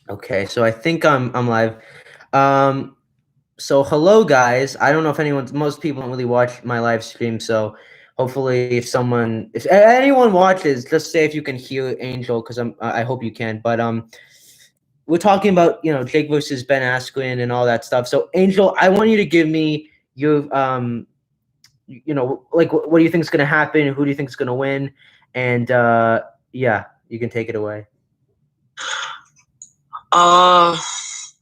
Okay, so I think I'm live. Um, so hello guys. I don't know if most people don't really watch my live stream, so hopefully if anyone watches, just say if you can hear Angel, because I hope you can. But we're talking about Jake versus Ben Askren and all that stuff. So Angel, I want you to give me your like what do you think is gonna happen? Who do you think is gonna win? And yeah, you can take it away. Uh,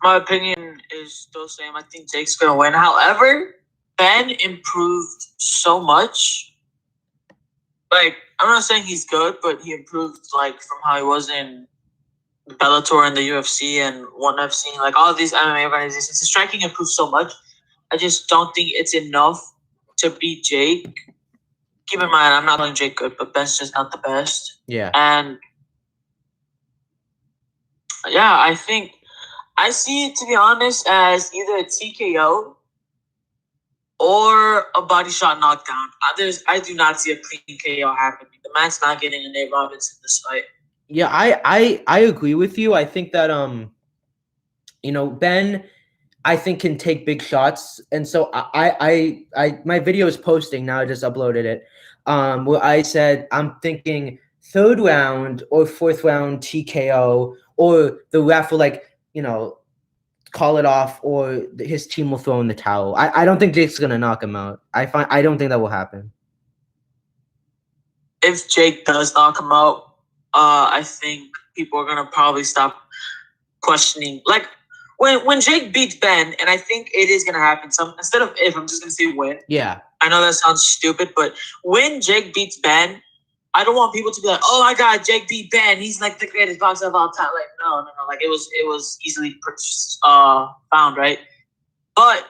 my opinion is still the same. I think Jake's gonna win. However, Ben improved so much. Like, I'm not saying he's good, but he improved like from how he was in Bellator and the UFC and ONE FC, like all of these MMA organizations. His striking improved so much. I just don't think it's enough to beat Jake. Keep in mind, I'm not calling Jake good, but Ben's just not the best. Yeah. And yeah, I see it, to be honest, as either a TKO or a body shot knockdown. I do not see a clean KO happening. The man's not getting a Nate Robinson this fight. Yeah, I agree with you. I think that Ben, I think can take big shots, and so I my video is posting now. I just uploaded it. Where I said I'm thinking third round or fourth round TKO, or the ref will call it off, or his team will throw in the towel. I don't think Jake's gonna knock him out. I don't think that will happen. If Jake does knock him out, I think people are gonna probably stop questioning. Like when Jake beats Ben, and I think it is gonna happen. Instead of if, I'm just gonna say when. Yeah. I know that sounds stupid, but when Jake beats Ben, I don't want people to be like, "Oh my God, Jake beat Ben. He's like the greatest boxer of all time." Like, no. Like it was easily found, right? But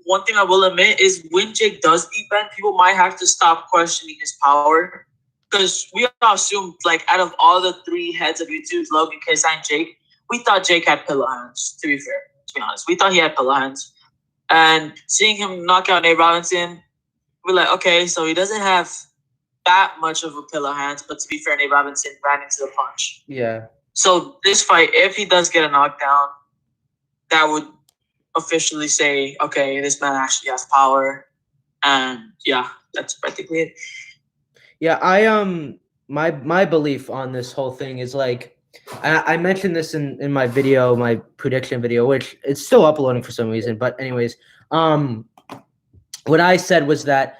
one thing I will admit is when Jake does beat Ben, people might have to stop questioning his power, because we all assumed, like, out of all the three heads of YouTube's, Logan, KSI, and Jake, we thought Jake had pillow hands. To be fair, to be honest, we thought he had pillow hands. And seeing him knock out Nate Robinson, we're like, okay, so he doesn't have that much of a pillow hands. But to be fair, Nate Robinson ran into the punch. Yeah. So this fight, if he does get a knockdown, that would officially say, okay, this man actually has power. And yeah, that's practically it. Yeah, my belief on this whole thing is like I mentioned this in my video, my prediction video, which it's still uploading for some reason. But anyways, what I said was that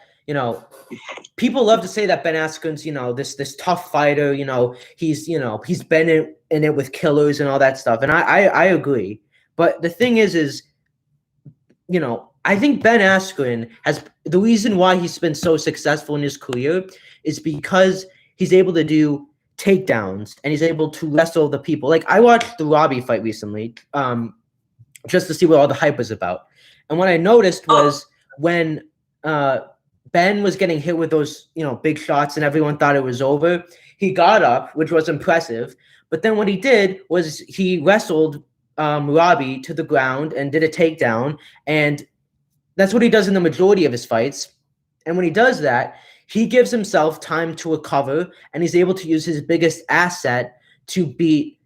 people love to say that Ben Askren's this tough fighter. He's been in it with killers and all that stuff, and I agree. But the thing is I think Ben Askren has the reason why he's been so successful in his career is because he's able to do takedowns and he's able to wrestle the people. Like I watched the Robbie fight recently, just to see what all the hype was about. And what I noticed was when Ben was getting hit with those big shots and everyone thought it was over, he got up, which was impressive. But then what he did was he wrestled Robbie to the ground and did a takedown, and that's what he does in the majority of his fights. And when he does that, he gives himself time to recover, and he's able to use his biggest asset to beat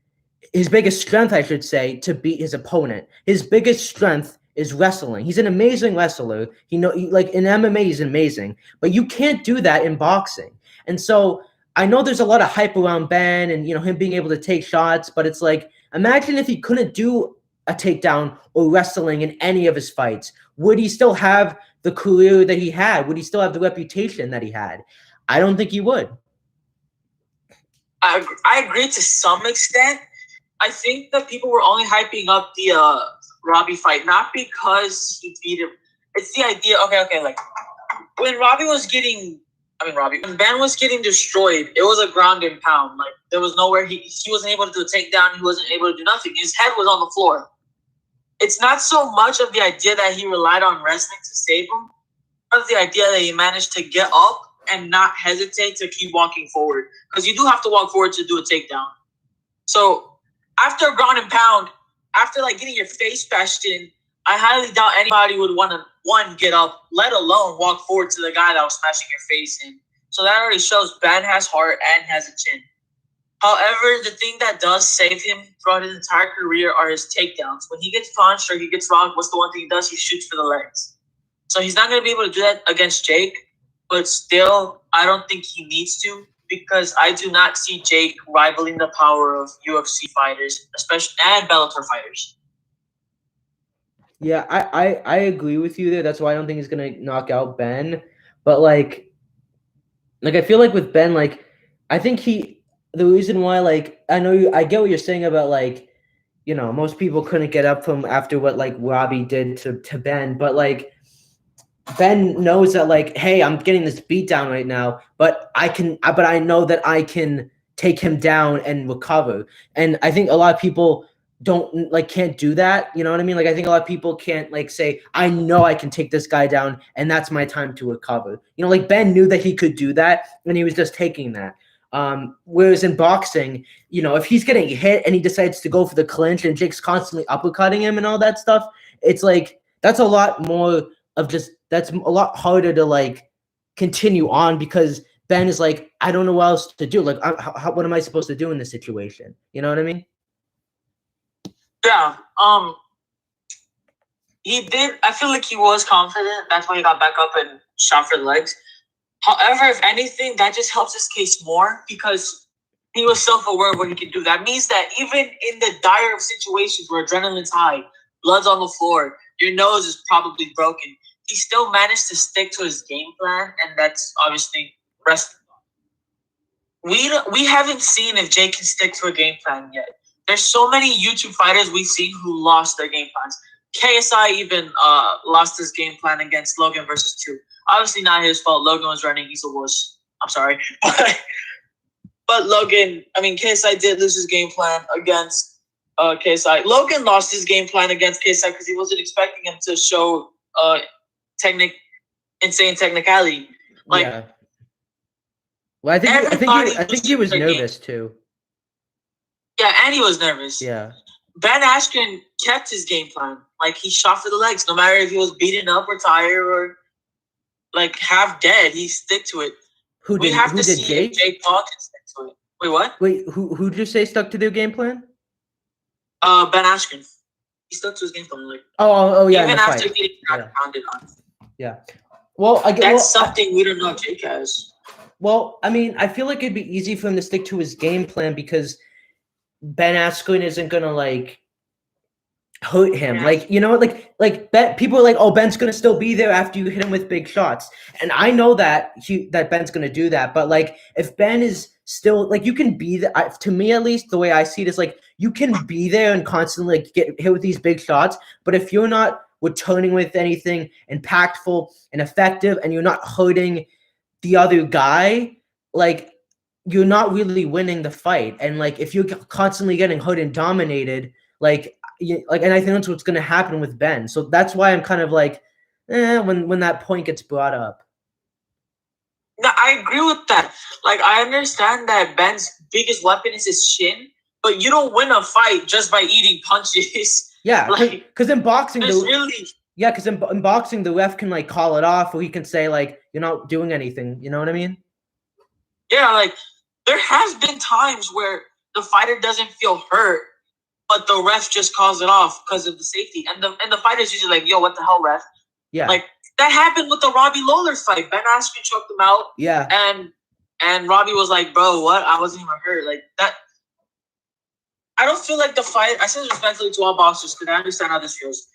his biggest strength, I should say, to beat his opponent. His biggest strength is wrestling. He's an amazing wrestler. Like in MMA, he's amazing, but you can't do that in boxing. And so I know there's a lot of hype around Ben and him being able to take shots, but it's like imagine if he couldn't do a takedown or wrestling in any of his fights. Would he still have the career that he had? Would he still have the reputation that he had? I don't think he would. I agree to some extent. I think that people were only hyping up the Robbie fight, not because he beat him. It's the idea. Okay. Like when when Ben was getting destroyed, it was a ground and pound. Like there was nowhere he wasn't able to do a takedown. He wasn't able to do nothing. His head was on the floor. It's not so much of the idea that he relied on wrestling to save him, but the idea that he managed to get up and not hesitate to keep walking forward. Because you do have to walk forward to do a takedown. So after a ground and pound, after like getting your face bashed in, I highly doubt anybody would want to, one, get up, let alone walk forward to the guy that was smashing your face in. So that already shows Ben has heart and has a chin. However, the thing that does save him throughout his entire career are his takedowns. When he gets punched or he gets rocked, what's the one thing he does? He shoots for the legs. So he's not going to be able to do that against Jake, but still, I don't think he needs to because I do not see Jake rivaling the power of UFC fighters, especially and Bellator fighters. Yeah, I agree with you there. That's why I don't think he's gonna knock out Ben. But like I feel like with Ben, like I think the reason why I get what you're saying about like, most people couldn't get up from after what like Robbie did to Ben, but like Ben knows that like, hey, I'm getting this beat down right now, but I know that I can take him down and recover. And I think a lot of people can't do that. You know what I mean? Like I think a lot of people can't like say, I know I can take this guy down and that's my time to recover. Like Ben knew that he could do that and he was just taking that. Whereas in boxing, if he's getting hit and he decides to go for the clinch and Jake's constantly uppercutting him and all that stuff, it's like that's a lot more of that's a lot harder to like continue on because Ben is like, I don't know what else to do. Like, what am I supposed to do in this situation? You know what I mean? Yeah. He did. I feel like he was confident. That's why he got back up and shot for the legs. However, if anything, that just helps his case more because he was self-aware of what he could do. That means that even in the dire of situations where adrenaline's high, blood's on the floor, your nose is probably broken, he still managed to stick to his game plan, and that's obviously wrestling. We haven't seen if Jake can stick to a game plan yet. There's so many YouTube fighters we've seen who lost their game plans. KSI even lost his game plan against Logan versus 2. Obviously not his fault. Logan was running. He's a wuss. I'm sorry. But Logan, KSI did lose his game plan against KSI. Logan lost his game plan against KSI because he wasn't expecting him to show insane technicality. Yeah. Well, I think he was nervous too. Yeah, and he was nervous. Yeah. Ben Askren kept his game plan. Like, he shot for the legs. No matter if he was beaten up or tired or, like, half dead, he stick to it. Who did Jake? If Jake Paul can stick to it. Wait, what? Wait, who did you say stuck to their game plan? Ben Askren. He stuck to his game plan. Like, oh yeah. Even after getting pounded on. Yeah. Well, that's something we don't know Jake has. Well, I feel like it'd be easy for him to stick to his game plan because Ben Askren isn't gonna like hurt him. Yeah. People are like, oh, Ben's gonna still be there after you hit him with big shots, and I know that Ben's gonna do that. But like, if Ben is still like, you can be there. To me, at least, the way I see it is like you can be there and constantly like get hit with these big shots, but if you're not returning with anything impactful and effective, and you're not hurting the other guy, like you're not really winning the fight. And like if you're constantly getting hurt and dominated, and I think that's what's going to happen with Ben. So that's why I'm kind of like, when that point gets brought up. No, I agree with that. Like, I understand that Ben's biggest weapon is his shin, but you don't win a fight just by eating punches. Yeah, because in boxing, because in boxing, the ref can like call it off, or he can say like, you're not doing anything. You know what I mean? Yeah, like there has been times where the fighter doesn't feel hurt, but the ref just calls it off because of the safety, and the fighter's usually like, "Yo, what the hell, ref?" Yeah, like that happened with the Robbie Lawler fight. Ben Askren choked him out. Yeah, and Robbie was like, "Bro, what? I wasn't even hurt." Like that. I don't feel like the fight. I say this respectfully to all boxers because I understand how this feels.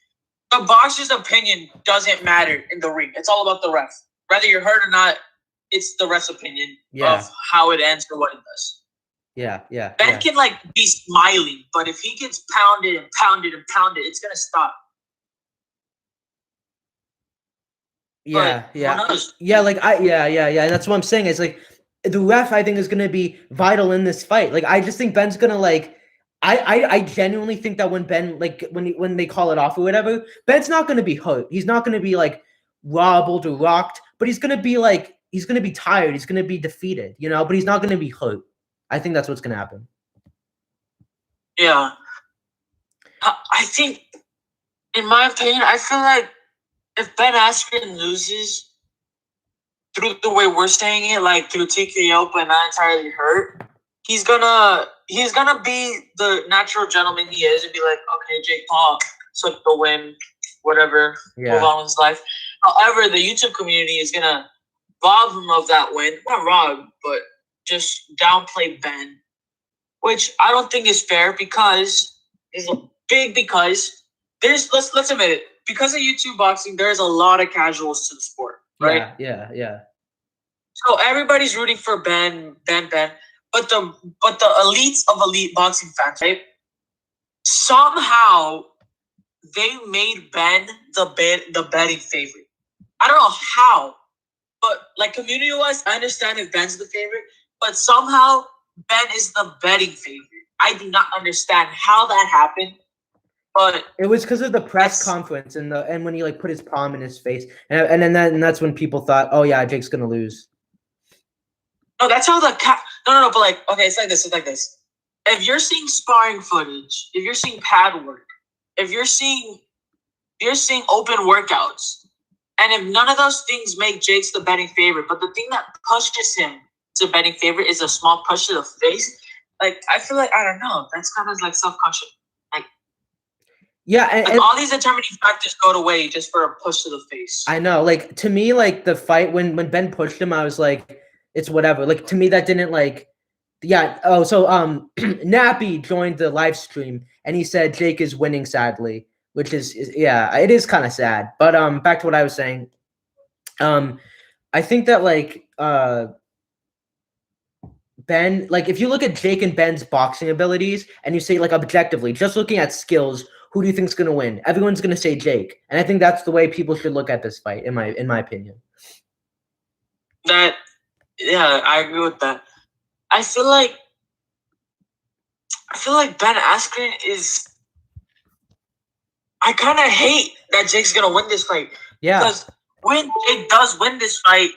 The boxer's opinion doesn't matter in the ring. It's all about the ref. Whether you're hurt or not, it's the ref's opinion of how it ends or what it does. Yeah. Ben can like be smiling, but if he gets pounded and pounded and pounded, it's gonna stop. Yeah. That's what I'm saying. It's like the ref, I think, is gonna be vital in this fight. Like, I just think Ben's gonna like. I genuinely think that when Ben, like, when they call it off or whatever, Ben's not going to be hurt. He's not going to be like wobbled or rocked, but he's going to be like, he's going to be tired. He's going to be defeated, but he's not going to be hurt. I think that's what's going to happen. Yeah. I think, in my opinion, I feel like if Ben Askren loses through the way we're saying it, like through TKO but not entirely hurt, he's gonna be the natural gentleman he is and be like, okay, Jake Paul took the win, whatever, move on with his life. However, the YouTube community is gonna rob him of that win. Not rob, but just downplay Ben, which I don't think is fair because let's admit it, because of YouTube boxing, there's a lot of casuals to the sport, right? Yeah. So everybody's rooting for Ben. But the elites of elite boxing fans, right? Somehow they made Ben the betting favorite. I don't know how, but like community wise, I understand if Ben's the favorite, but somehow Ben is the betting favorite. I do not understand how that happened. But it was because of the press conference and when he like put his palm in his face, and that's when people thought, oh yeah, Jake's gonna lose. No, that's how no, but like, okay, it's like this. If you're seeing sparring footage, if you're seeing pad work, if you're seeing open workouts, and if none of those things make Jake's the betting favorite, but the thing that pushes him to betting favorite is a small push to the face, like I feel like I don't know, that's kind of like self-conscious. Yeah, and all these determining factors go away just for a push to the face. I know, like to me, like the fight when Ben pushed him, I was like, it's whatever. Like to me, that didn't like, yeah. Oh, so Nappy joined the live stream and he said Jake is winning sadly, which is yeah, it is kind of sad. But back to what I was saying. I think that like Ben, like if you look at Jake and Ben's boxing abilities and you say like objectively, just looking at skills, who do you think's gonna win? Everyone's gonna say Jake, and I think that's the way people should look at this fight, in my opinion. Yeah, I agree with that. I feel like Ben Askren is. I kind of hate that Jake's gonna win this fight. Yeah. Because when Jake does win this fight,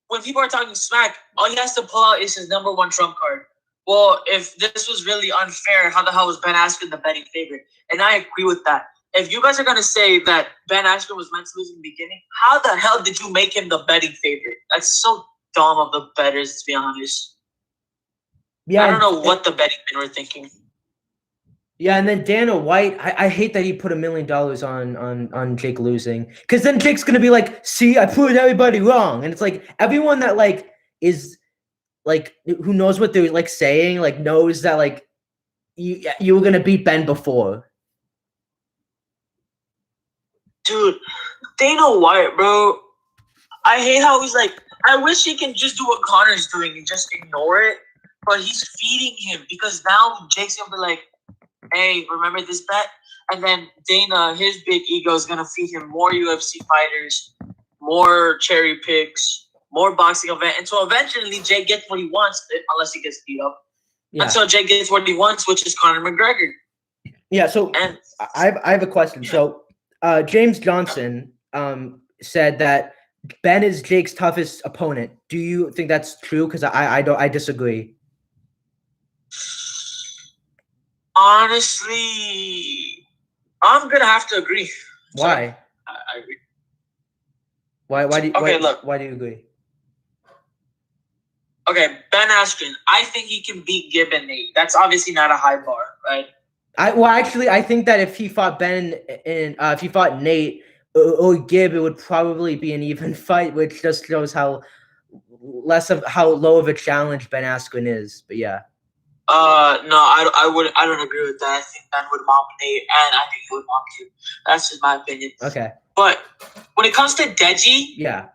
when people are talking smack, all he has to pull out is his number one trump card. Well, if this was really unfair, how the hell was Ben Askren the betting favorite? And I agree with that. If you guys are going to say that Ben Askren was meant to lose in the beginning, how the hell did you make him the betting favorite? That's so dumb of the bettors, to be honest. Yeah, I don't know what the betting men were thinking. Yeah, and then Dana White, I hate that he put $1 million on Jake losing, because then Jake's gonna be like, "See, I proved everybody wrong," and it's like everyone that like is like who knows what they're like saying, like knows that like you were gonna beat Ben before. Dude, Dana White, bro. I hate how he's like. I wish he can just do what Connor's doing and just ignore it, but he's feeding him because now Jake's gonna be like, hey, remember this bet? And then Dana, his big ego is going to feed him more UFC fighters, more cherry picks, more boxing event. And so eventually Jake gets what he wants, unless he gets beat up. Yeah. Until Jake gets what he wants, which is Conor McGregor. Yeah, so and I have a question. So James Johnson said that Ben is Jake's toughest opponent. Do you think that's true? Because I disagree. Honestly, I'm gonna have to agree. Why? I agree. Why do you? Okay, look. Why do you agree? Okay, Ben Askren. I think he can beat Gib and Nate. That's obviously not a high bar, right? I think that if he fought Ben and if he fought Nate or Gib, it would probably be an even fight, which just shows how low of a challenge Ben Askren is. But yeah. No, I don't agree with that. I think Ben would mom Nate, and I think he would mom you. That's just my opinion. Okay. But when it comes to Deji, yeah,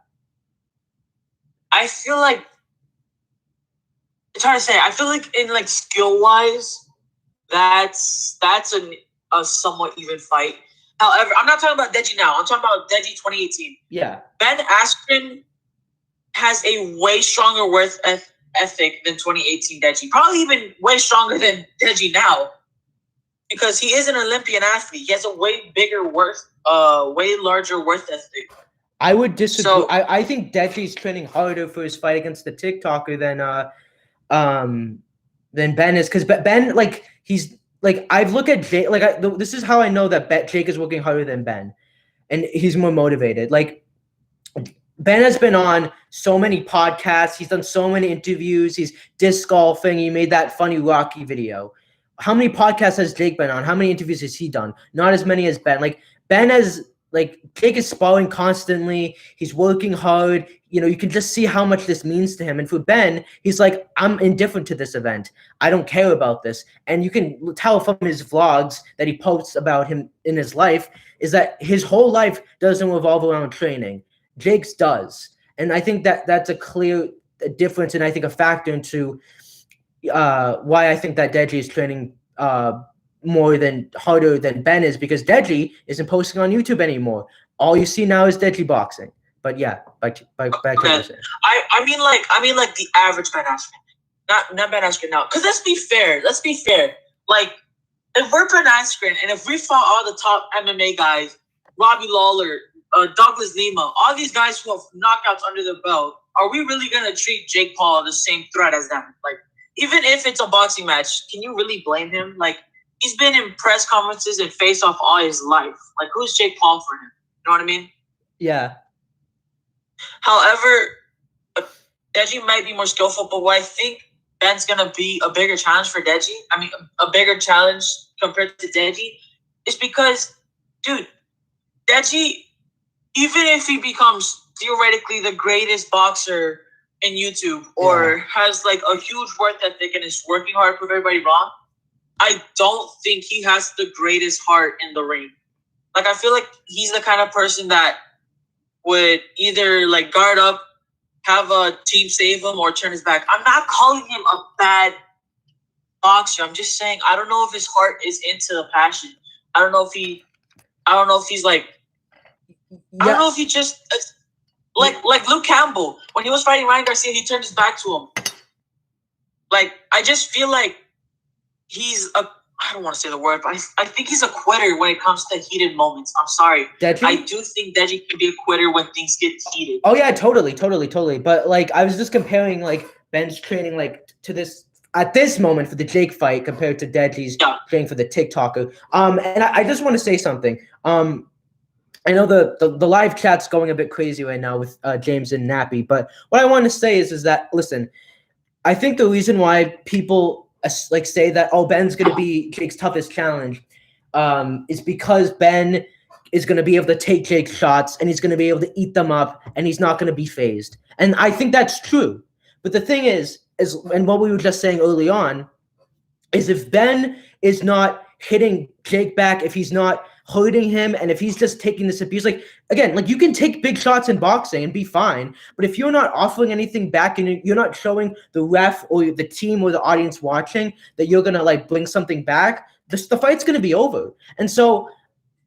I feel like it's hard to say. I feel like in like skill wise, that's a somewhat even fight. However, I'm not talking about Deji now. I'm talking about Deji 2018. Yeah. Ben Askren has a way stronger work ethic than 2018 Deji. Probably even way stronger than Deji now. Because he is an Olympian athlete. He has a way bigger way larger worth ethic. I would disagree. So, I think Deji's training harder for his fight against the TikToker than Ben is, because Ben, like, he's like, I've looked at Jake, like, this is how I know that Jake is working harder than Ben, and he's more motivated. Like, Ben has been on so many podcasts. He's done so many interviews. He's disc golfing. He made that funny Rocky video. How many podcasts has Jake been on? How many interviews has he done? Not as many as Ben. Like Ben has, like Jake is sparring constantly. He's working hard. You know, you can just see how much this means to him. And for Ben, he's like, I'm indifferent to this event. I don't care about this. And you can tell from his vlogs that he posts about him in his life is that his whole life doesn't revolve around training. Jake's does. And I think that that's a clear difference, and I think a factor into why I think that Deji is training harder than Ben is, because Deji isn't posting on YouTube anymore. All you see now is Deji boxing. But yeah, back to what you're saying. I mean like the average Ben Askren, not Ben Askren now. Because let's be fair. Like if we're Ben Askren and if we fought all the top MMA guys, Robbie Lawler, Douglas Lima, all these guys who have knockouts under their belt, are we really gonna treat Jake Paul the same threat as them? Like, even if it's a boxing match, can you really blame him? Like, he's been in press conferences and face off all his life. Like, who's Jake Paul for him? You know what I mean? Yeah. However, Deji might be more skillful, but what I think Ben's gonna be a bigger challenge for Deji. I mean, a bigger challenge compared to Deji is because, dude, Deji, even if he becomes theoretically the greatest boxer in YouTube or has like a huge work ethic and is working hard to prove everybody wrong, I don't think he has the greatest heart in the ring. Like, I feel like he's the kind of person that would either like guard up, have a team save him, or turn his back. I'm not calling him a bad boxer. I'm just saying I don't know if his heart is into the passion. I don't know if he's like, I don't know if he just like Luke Campbell when he was fighting Ryan Garcia, he turned his back to him. Like, I just feel like he's a, I don't want to say the word, but I think he's a quitter when it comes to heated moments. I'm sorry. Deji? I do think Deji can be a quitter when things get heated. Oh yeah, totally. But like, I was just comparing like Ben's training like to this at this moment for the Jake fight compared to Deji's training for the TikToker. And I just want to say something. I know the live chat's going a bit crazy right now with James and Nappy, but what I want to say is that, listen, I think the reason why people like say that, oh, Ben's going to be Jake's toughest challenge is because Ben is going to be able to take Jake's shots and he's going to be able to eat them up and he's not going to be phased. And I think that's true. But the thing is, and what we were just saying early on, is if Ben is not hitting Jake back, if he's not hurting him, and if he's just taking this abuse, like, again, like, you can take big shots in boxing and be fine, but if you're not offering anything back and you're not showing the ref or the team or the audience watching that you're gonna like bring something back, the fight's gonna be over. And so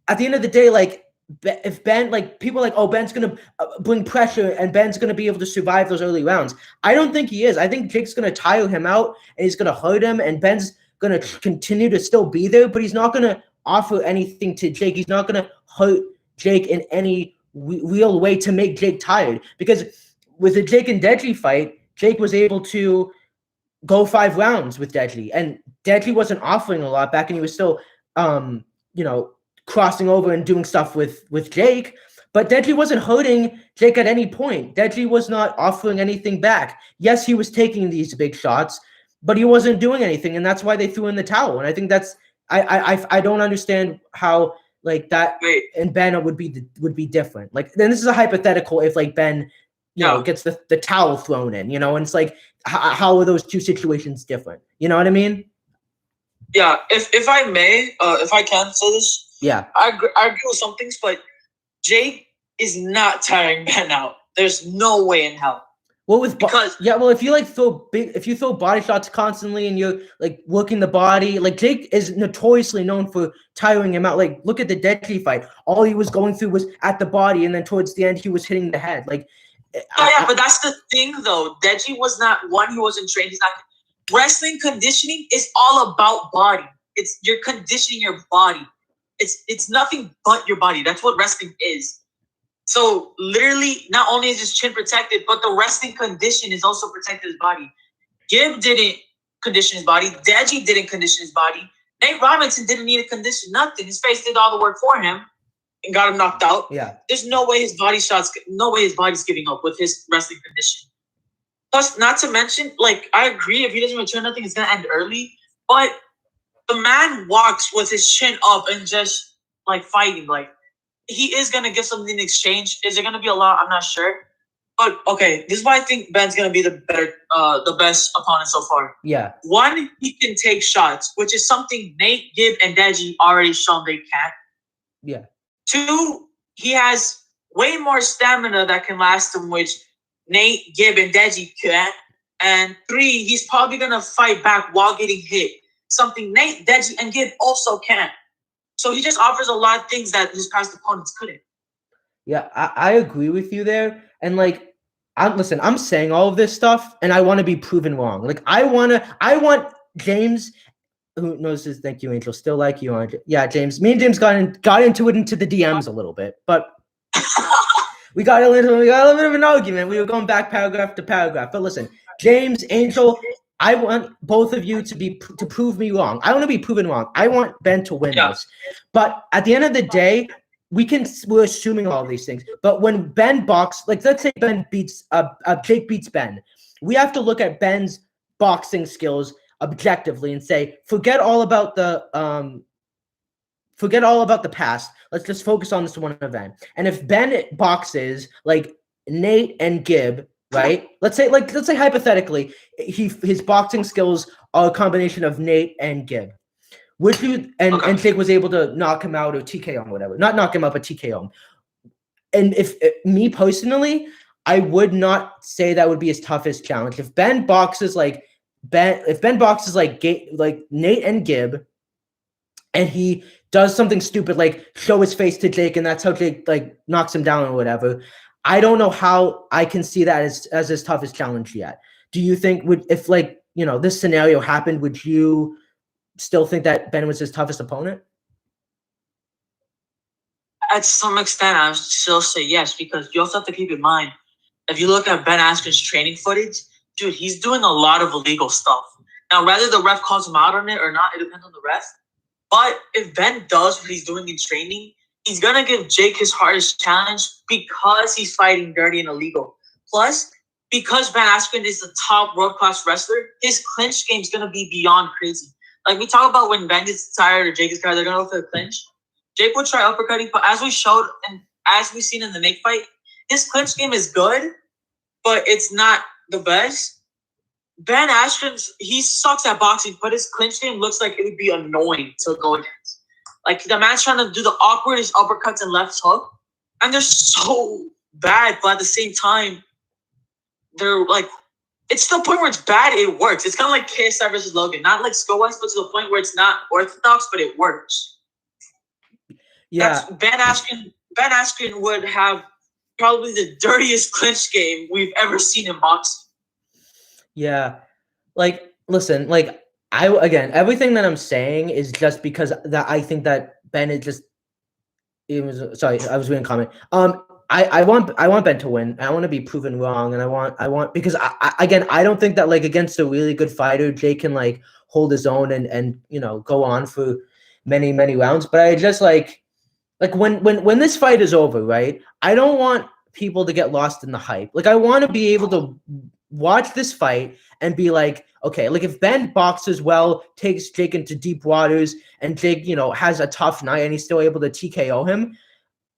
at the end of the day, like, if Ben, like, people are like, oh, Ben's gonna bring pressure and Ben's gonna be able to survive those early rounds. I don't think he is. I think Jake's gonna tire him out and he's gonna hurt him, and Ben's gonna continue to still be there, but he's not gonna offer anything to Jake. He's not going to hurt Jake in any real way to make Jake tired. Because with the Jake and Deji fight, Jake was able to go 5 rounds with Deji, and Deji wasn't offering a lot back, and he was still, crossing over and doing stuff with Jake. But Deji wasn't hurting Jake at any point. Deji was not offering anything back. Yes, he was taking these big shots, but he wasn't doing anything, and that's why they threw in the towel. And I think that's, I don't understand how like that and Ben would be different. Like, then this is a hypothetical if like Ben, gets the towel thrown in, and it's like, how are those two situations different? You know what I mean? Yeah. If I may, if I can say this, I agree with some things, but Jake is not tiring Ben out. There's no way in hell. Well, if you like if you throw body shots constantly and you're like working the body, like Jake is notoriously known for tiring him out. Like, look at the Deji fight. All he was going through was at the body, and then towards the end he was hitting the head. Like, but that's the thing though. Deji was not one. He wasn't trained. He's not. Wrestling conditioning is all about body. You're conditioning your body. It's nothing but your body. That's what wrestling is. So literally, not only is his chin protected, but the resting condition is also protected his body. Gibb didn't condition his body. Deji didn't condition his body. Nate Robinson didn't need to condition nothing. His face did all the work for him. and got him knocked out. Yeah. There's no way his body's giving up with his wrestling condition. Plus, not to mention, like, I agree, if he doesn't return nothing, it's gonna end early. But the man walks with his chin up and just like fighting. Like, he is gonna give something in exchange. Is it gonna be a lot? I'm not sure. But okay, this is why I think Ben's gonna be the best opponent so far. Yeah. One, he can take shots, which is something Nate, Gibb, and Deji already shown they can. Yeah. Two, he has way more stamina that can last him, which Nate, Gibb, and Deji can't. And three, he's probably gonna fight back while getting hit, something Nate, Deji, and Gibb also can't. So he just offers a lot of things that his past opponents couldn't. Yeah, I agree with you there. And like, I'm saying all of this stuff, and I want to be proven wrong. Like, I want James, who knows this? Thank you, Angel. Still like you, Andre. Yeah, James. Me and James got into the DMs a little bit, but we got a little bit of an argument. We were going back paragraph to paragraph. But listen, James, Angel, I want both of you to prove me wrong. I want to be proven wrong. I want Ben to win this. But at the end of the day, we're assuming all these things. But when Ben like, let's say Ben beats Jake beats Ben, we have to look at Ben's boxing skills objectively and say, forget all about the past. Let's just focus on this one event. And if Ben boxes like Nate and Gibb, right? Let's say hypothetically, his boxing skills are a combination of Nate and Gibb. Would you and Jake was able to knock him out or TKO him or whatever? Not knock him out, but TKO him. And if me personally, I would not say that would be his toughest challenge. If Ben boxes like Nate and Gibb, and he does something stupid like show his face to Jake, and that's how Jake like knocks him down or whatever, I don't know how I can see that as his toughest challenge yet. Do you think if this scenario happened, would you still think that Ben was his toughest opponent? At some extent, I would still say yes, because you also have to keep in mind, if you look at Ben Askren's training footage, dude, he's doing a lot of illegal stuff. Now, whether the ref calls him out on it or not, it depends on the ref. But if Ben does what he's doing in training, he's going to give Jake his hardest challenge because he's fighting dirty and illegal. Plus, because Ben Askren is the top world-class wrestler, his clinch game is going to be beyond crazy. Like, we talk about when Ben gets tired or Jake is tired, they're going to go for the clinch. Jake will try uppercutting, but as we showed and as we've seen in the Nate fight, his clinch game is good, but it's not the best. Ben Askren, he sucks at boxing, but his clinch game looks like it would be annoying to go against. Like, the man's trying to do the awkwardest uppercuts and left hook, and they're so bad, but at the same time, they're like, it's to the point where it's bad, it works. It's kind of like KSI versus Logan. Not like skill-wise, but to the point where it's not orthodox, but it works. Yeah. Ben Askren would have probably the dirtiest clinch game we've ever seen in boxing. Yeah. Like, listen, like, everything that I'm saying is just because that I think that Ben is just. Sorry, I was reading a comment. I want Ben to win. I want to be proven wrong, and I want because I don't think that like against a really good fighter, Jake can like hold his own and go on for many rounds. But I just like when this fight is over, right? I don't want people to get lost in the hype. Like, I want to be able to watch this fight and be like, okay, like if Ben boxes well, takes Jake into deep waters, and Jake has a tough night and he's still able to TKO him,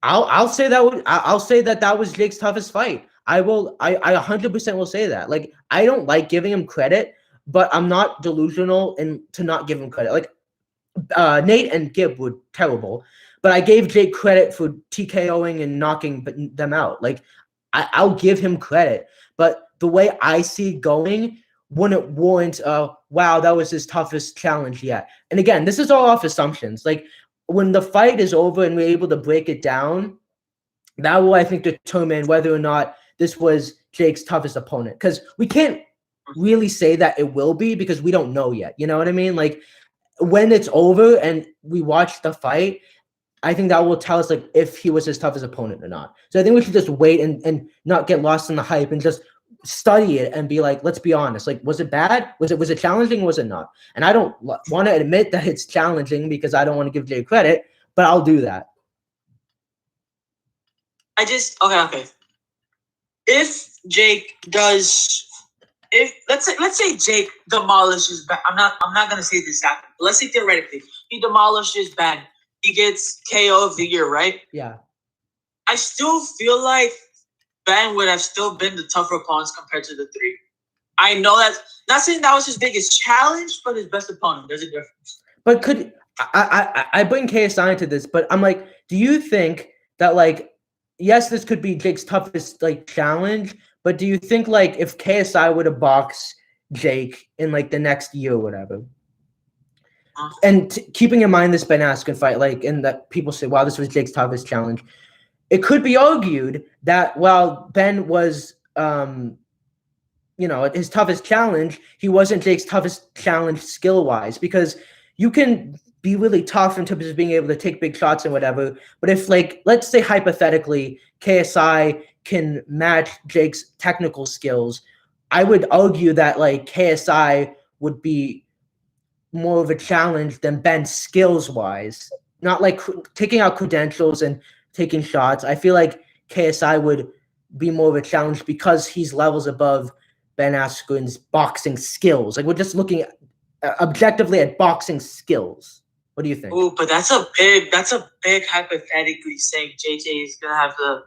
I'll say that was Jake's toughest fight. I 100% will say that. Like, I don't like giving him credit, but I'm not delusional to not give him credit. Like, Nate and Gibb were terrible, but I gave Jake credit for TKOing and knocking them out. Like, I'll give him credit, but the way I see it going wouldn't warrant, wow, that was his toughest challenge yet. And again, this is all off assumptions. Like, when the fight is over and we're able to break it down, that will, I think, determine whether or not this was Jake's toughest opponent. Because we can't really say that it will be because we don't know yet. You know what I mean? Like, when it's over and we watch the fight, I think that will tell us like if he was his toughest opponent or not. So I think we should just wait and not get lost in the hype and just study it and be like, let's be honest. Like, was it bad? Was it challenging? Was it not? And I don't want to admit that it's challenging because I don't want to give Jay credit, but I'll do that. Okay. If Jake does, if let's say Jake demolishes Ben, I'm not gonna say this happened. But let's say theoretically he demolishes Ben, he gets KO of the year, right? Yeah. I still feel like Ben would have still been the tougher opponents compared to the three. I know that's not saying that was his biggest challenge, but his best opponent. There's a difference. But could I bring KSI into this? But I'm like, do you think that like, yes, this could be Jake's toughest like challenge, but do you think like if KSI were to box Jake in like the next year or whatever, and keeping in mind this Ben Askren fight, like, and that people say, wow, this was Jake's toughest challenge, it could be argued that while Ben was his toughest challenge, he wasn't Jake's toughest challenge skill-wise, because you can be really tough in terms of being able to take big shots and whatever. But if, like, let's say hypothetically, KSI can match Jake's technical skills, I would argue that like KSI would be more of a challenge than Ben skills-wise. Not like taking out credentials and taking shots. I feel like KSI would be more of a challenge because he's levels above Ben Askren's boxing skills. Like, we're just looking objectively at boxing skills. What do you think? Ooh, but that's a big hypothetically saying JJ is gonna have the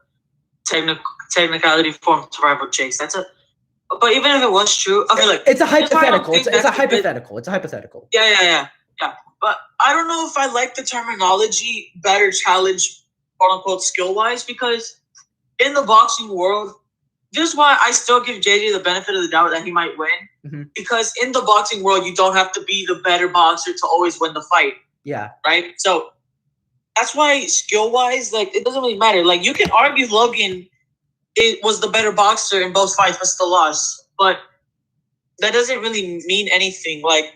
technicality form to rival Jake's. But even if it was true, okay, look, it's a hypothetical. It's a hypothetical. It's a hypothetical. Yeah. But I don't know if I like the terminology "better challenge," quote unquote, skill wise, because in the boxing world, this is why I still give JJ the benefit of the doubt that he might win. Mm-hmm. Because in the boxing world, you don't have to be the better boxer to always win the fight. Yeah. Right? So that's why skill-wise, like, it doesn't really matter. Like, you can argue Logan was the better boxer in both fights but still lost. But that doesn't really mean anything. Like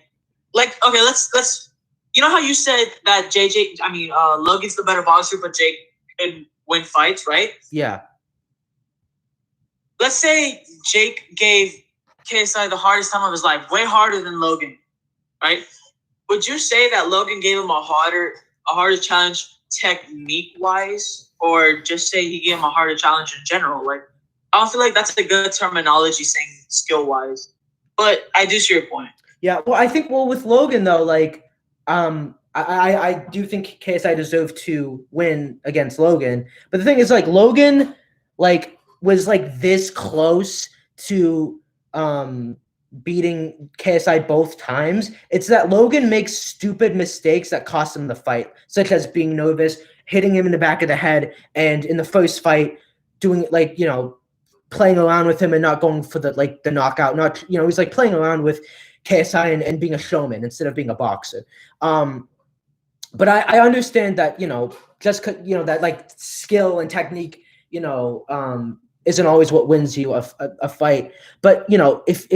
okay, let's you know how you said that Logan's the better boxer, but Jake can win fights, right? Yeah. Let's say Jake gave KSI the hardest time of his life, way harder than Logan, right? Would you say that Logan gave him a harder challenge technique-wise, or just say he gave him a harder challenge in general? Like, I don't feel like that's a good terminology saying skill-wise, but I do see your point. Yeah, well, I think with Logan though, like, I do think KSI deserved to win against Logan, but the thing is, like, Logan, like, was like this close to beating KSI both times. It's that Logan makes stupid mistakes that cost him the fight, such as being nervous, hitting him in the back of the head, and in the first fight doing, like, playing around with him and not going for the knockout. Not, he's like playing around with KSI and being a showman instead of being a boxer. But I understand that, just that like skill and technique, isn't always what wins you a fight. But, if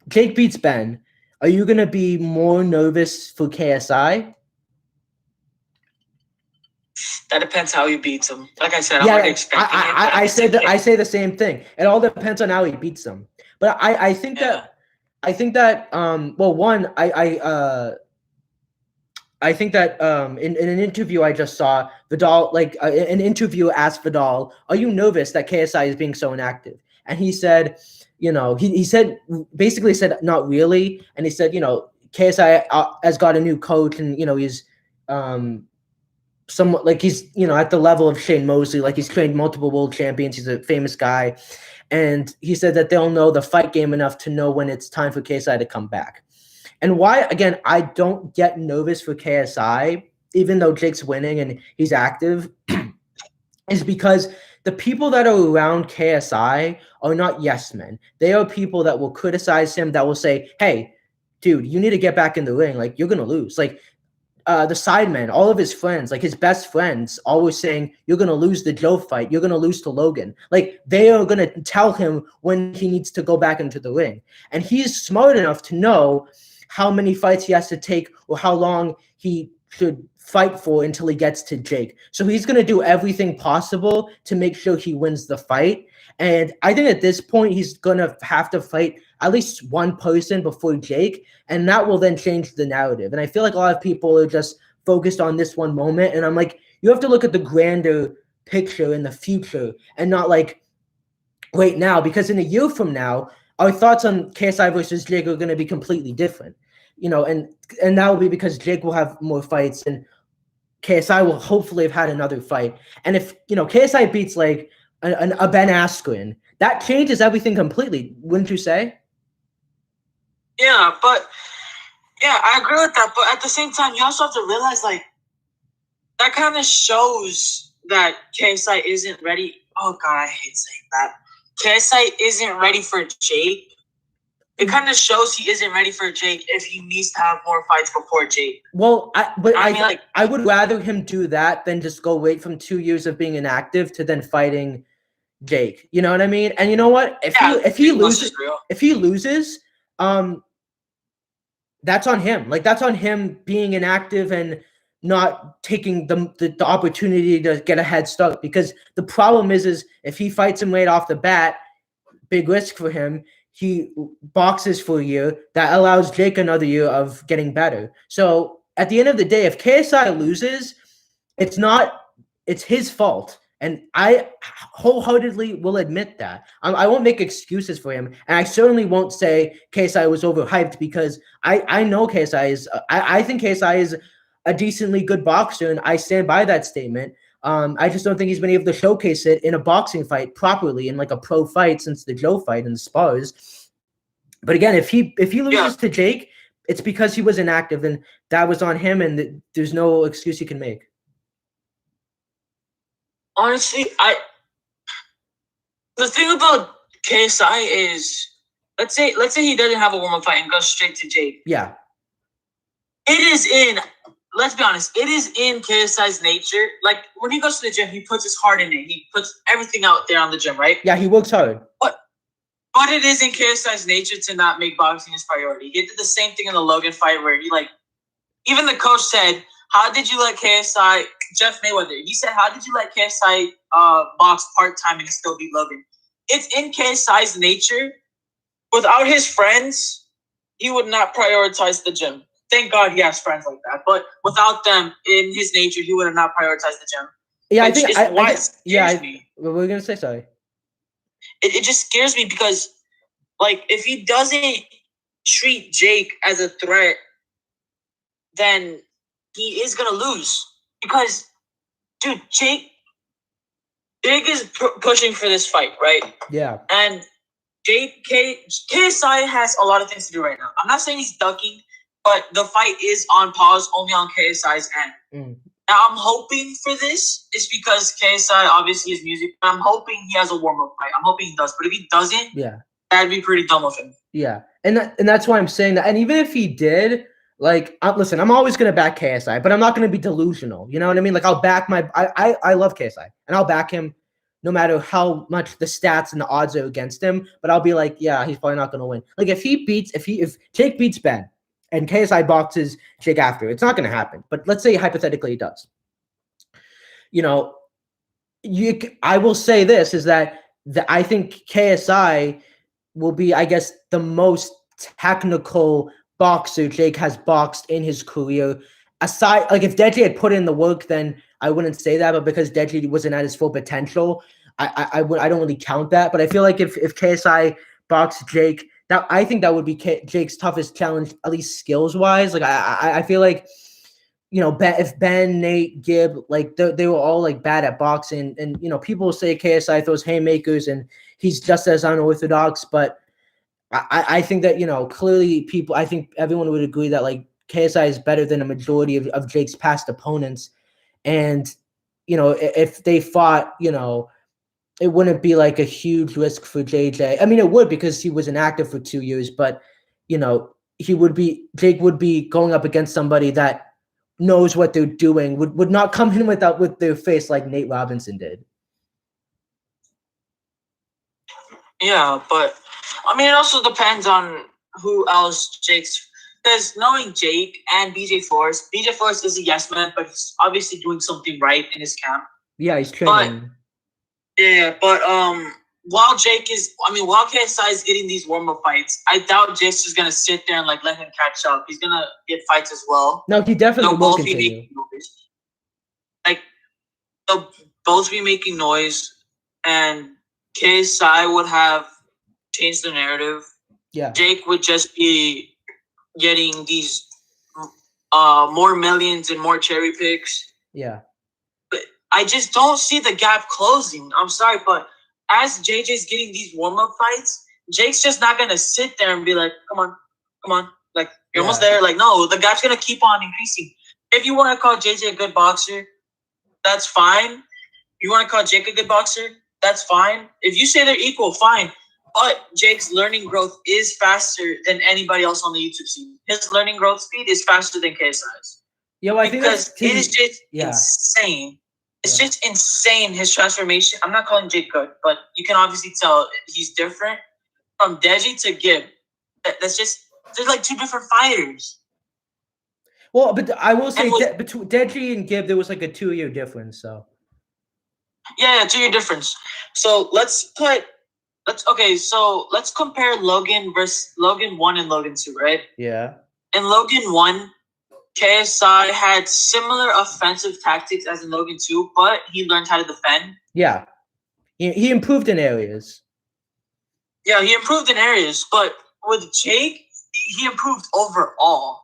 Jake beats Ben, are you going to be more nervous for KSI? That depends how he beats him. Like I said, I'm not expecting it. I say the same thing. It all depends on how he beats him. But I think that well, one, I think that in an interview I just saw, Vidal, like an interviewer asked Vidal, "Are you nervous that KSI is being so inactive?" And he said, he said basically said not really, and he said, KSI has got a new coach, and he's somewhat like he's at the level of Shane Mosley, like he's trained multiple world champions, he's a famous guy, and he said that they'll know the fight game enough to know when it's time for KSI to come back. And why, again, I don't get nervous for KSI, even though Jake's winning and he's active, is because the people that are around KSI are not yes men. They are people that will criticize him, that will say, hey, dude, you need to get back in the ring. Like, you're going to lose. Like, the sidemen, all of his friends, like his best friends, always saying, you're going to lose the Joe fight. You're going to lose to Logan. Like, they are going to tell him when he needs to go back into the ring. And he's smart enough to know how many fights he has to take or how long he should fight for until he gets to Jake. So he's going to do everything possible to make sure he wins the fight. And I think at this point, he's going to have to fight at least one person before Jake, and that will then change the narrative. And I feel like a lot of people are just focused on this one moment. And I'm like, you have to look at the grander picture in the future and not like right now, because in a year from now, our thoughts on KSI versus Jake are going to be completely different, and that will be because Jake will have more fights and KSI will hopefully have had another fight. And if KSI beats like a Ben Askren, that changes everything completely, wouldn't you say? Yeah, I agree with that. But at the same time, you also have to realize like that kind of shows that KSI isn't ready. Oh God, I hate saying that. KSI isn't ready for Jake. It kind of shows he isn't ready for Jake if he needs to have more fights before Jake. Well, I would rather him do that than just go wait from 2 years of being inactive to then fighting Jake. You know what I mean? And you know what? If he loses, that's on him. Like that's on him being inactive and not taking the opportunity to get a head start. Because the problem is if he fights him right off the bat, big risk for him. He boxes for a year. That allows Jake another year of getting better. So at the end of the day, if KSI loses, it's his fault. And I wholeheartedly will admit that. I won't make excuses for him. And I certainly won't say KSI was overhyped, because I know KSI is I think KSI is a decently good boxer, and I stand by that statement. I just don't think he's been able to showcase it in a boxing fight properly, in like a pro fight since the Joe fight in the spars. But again, if he loses to Jake, it's because he was inactive, and that was on him, and there's no excuse he can make. Honestly, the thing about KSI is, let's say he doesn't have a warm-up fight and goes straight to Jake. Yeah. Let's be honest, it is in KSI's nature. Like, when he goes to the gym, he puts his heart in it. He puts everything out there on the gym, right? Yeah, he works hard. But it is in KSI's nature to not make boxing his priority. He did the same thing in the Logan fight where even the coach said, how did you let KSI, Jeff Mayweather, he said, how did you let KSI box part-time and still beat Logan? It's in KSI's nature. Without his friends, he would not prioritize the gym. Thank God he has friends like that. But without them, in his nature, he would have not prioritized the gym. Yeah, it scares me. What were we going to say? Sorry. It just scares me because, like, if he doesn't treat Jake as a threat, then he is going to lose. Because, dude, Jake is pushing for this fight, right? Yeah. And KSI has a lot of things to do right now. I'm not saying he's ducking, but the fight is on pause only on KSI's end. Now, I'm hoping for this is because KSI obviously is music. I'm hoping he has a warm-up fight. I'm hoping he does. But if he doesn't, that'd be pretty dumb of him. Yeah. And that's why I'm saying that. And even if he did, like, listen, I'm always going to back KSI, but I'm not going to be delusional. You know what I mean? Like, I'll back I love KSI, and I'll back him no matter how much the stats and the odds are against him. But I'll be like, yeah, he's probably not going to win. Like, if Jake beats Ben, and KSI boxes Jake after, it's not going to happen. But let's say hypothetically it does. I will say this is that I think KSI will be, I guess, the most technical boxer Jake has boxed in his career. Aside, like if Deji had put in the work, then I wouldn't say that. But because Deji wasn't at his full potential, I don't really count that. But I feel like if KSI boxed Jake, I think that would be Jake's toughest challenge, at least skills wise. Like I feel like, if Ben, Nate, Gibb, like they were all like bad at boxing, and people will say KSI throws haymakers and he's just as unorthodox, but I think that clearly I think everyone would agree that like KSI is better than a majority of Jake's past opponents, and if they fought, it wouldn't be like a huge risk for JJ. I mean, it would, because he was inactive for 2 years, but Jake would be going up against somebody that knows what they're doing, would not come in with their face like Nate Robinson did. Yeah, but I mean, it also depends on who else Jake's. Because knowing Jake and BJ Forrest is a yes man, but he's obviously doing something right in his camp. Yeah, he's training. But while KSI is getting these warm-up fights, I doubt Jake's just gonna sit there and like let him catch up. He's gonna get fights as well. No, he definitely will continue. Like both be making noise, and KSI would have changed the narrative. Yeah. Jake would just be getting these more millions and more cherry picks. Yeah. But I just don't see the gap closing. I'm sorry, but as JJ's getting these warm-up fights, Jake's just not going to sit there and be like, come on. Like, you're almost there. Like, no, the gap's going to keep on increasing. If you want to call JJ a good boxer, that's fine. You want to call Jake a good boxer, that's fine. If you say they're equal, fine. But Jake's learning growth is faster than anybody else on the YouTube scene. His learning growth speed is faster than KSI's. Yeah, well, I think because that's it is just insane. It's just insane, his transformation. I'm not calling Jake good, but you can obviously tell he's different from Deji to Gibb. That's just, they're like two different fighters. Well, but I will say between Deji and Gibb, there was like a 2-year difference. So yeah, 2-year difference. So let's compare Logan versus Logan 1 and Logan 2, right? Yeah. In Logan 1, KSI had similar offensive tactics as in Logan 2, but he learned how to defend. Yeah. He improved in areas. Yeah, he improved in areas, but with Jake, he improved overall.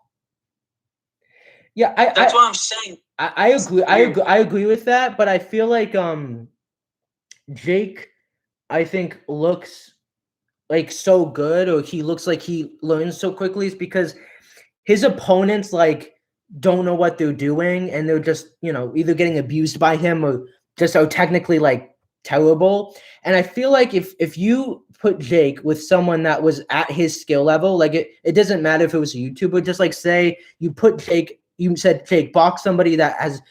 Yeah, that's what I'm saying. I agree. I agree with that, but I feel like Jake, I think, looks like so good, or he looks like he learns so quickly, is because his opponents like don't know what they're doing, and they're just, either getting abused by him or just are technically like terrible. And I feel like if you put Jake with someone that was at his skill level, like it doesn't matter if it was a YouTuber, just like say you said, Jake, box somebody that has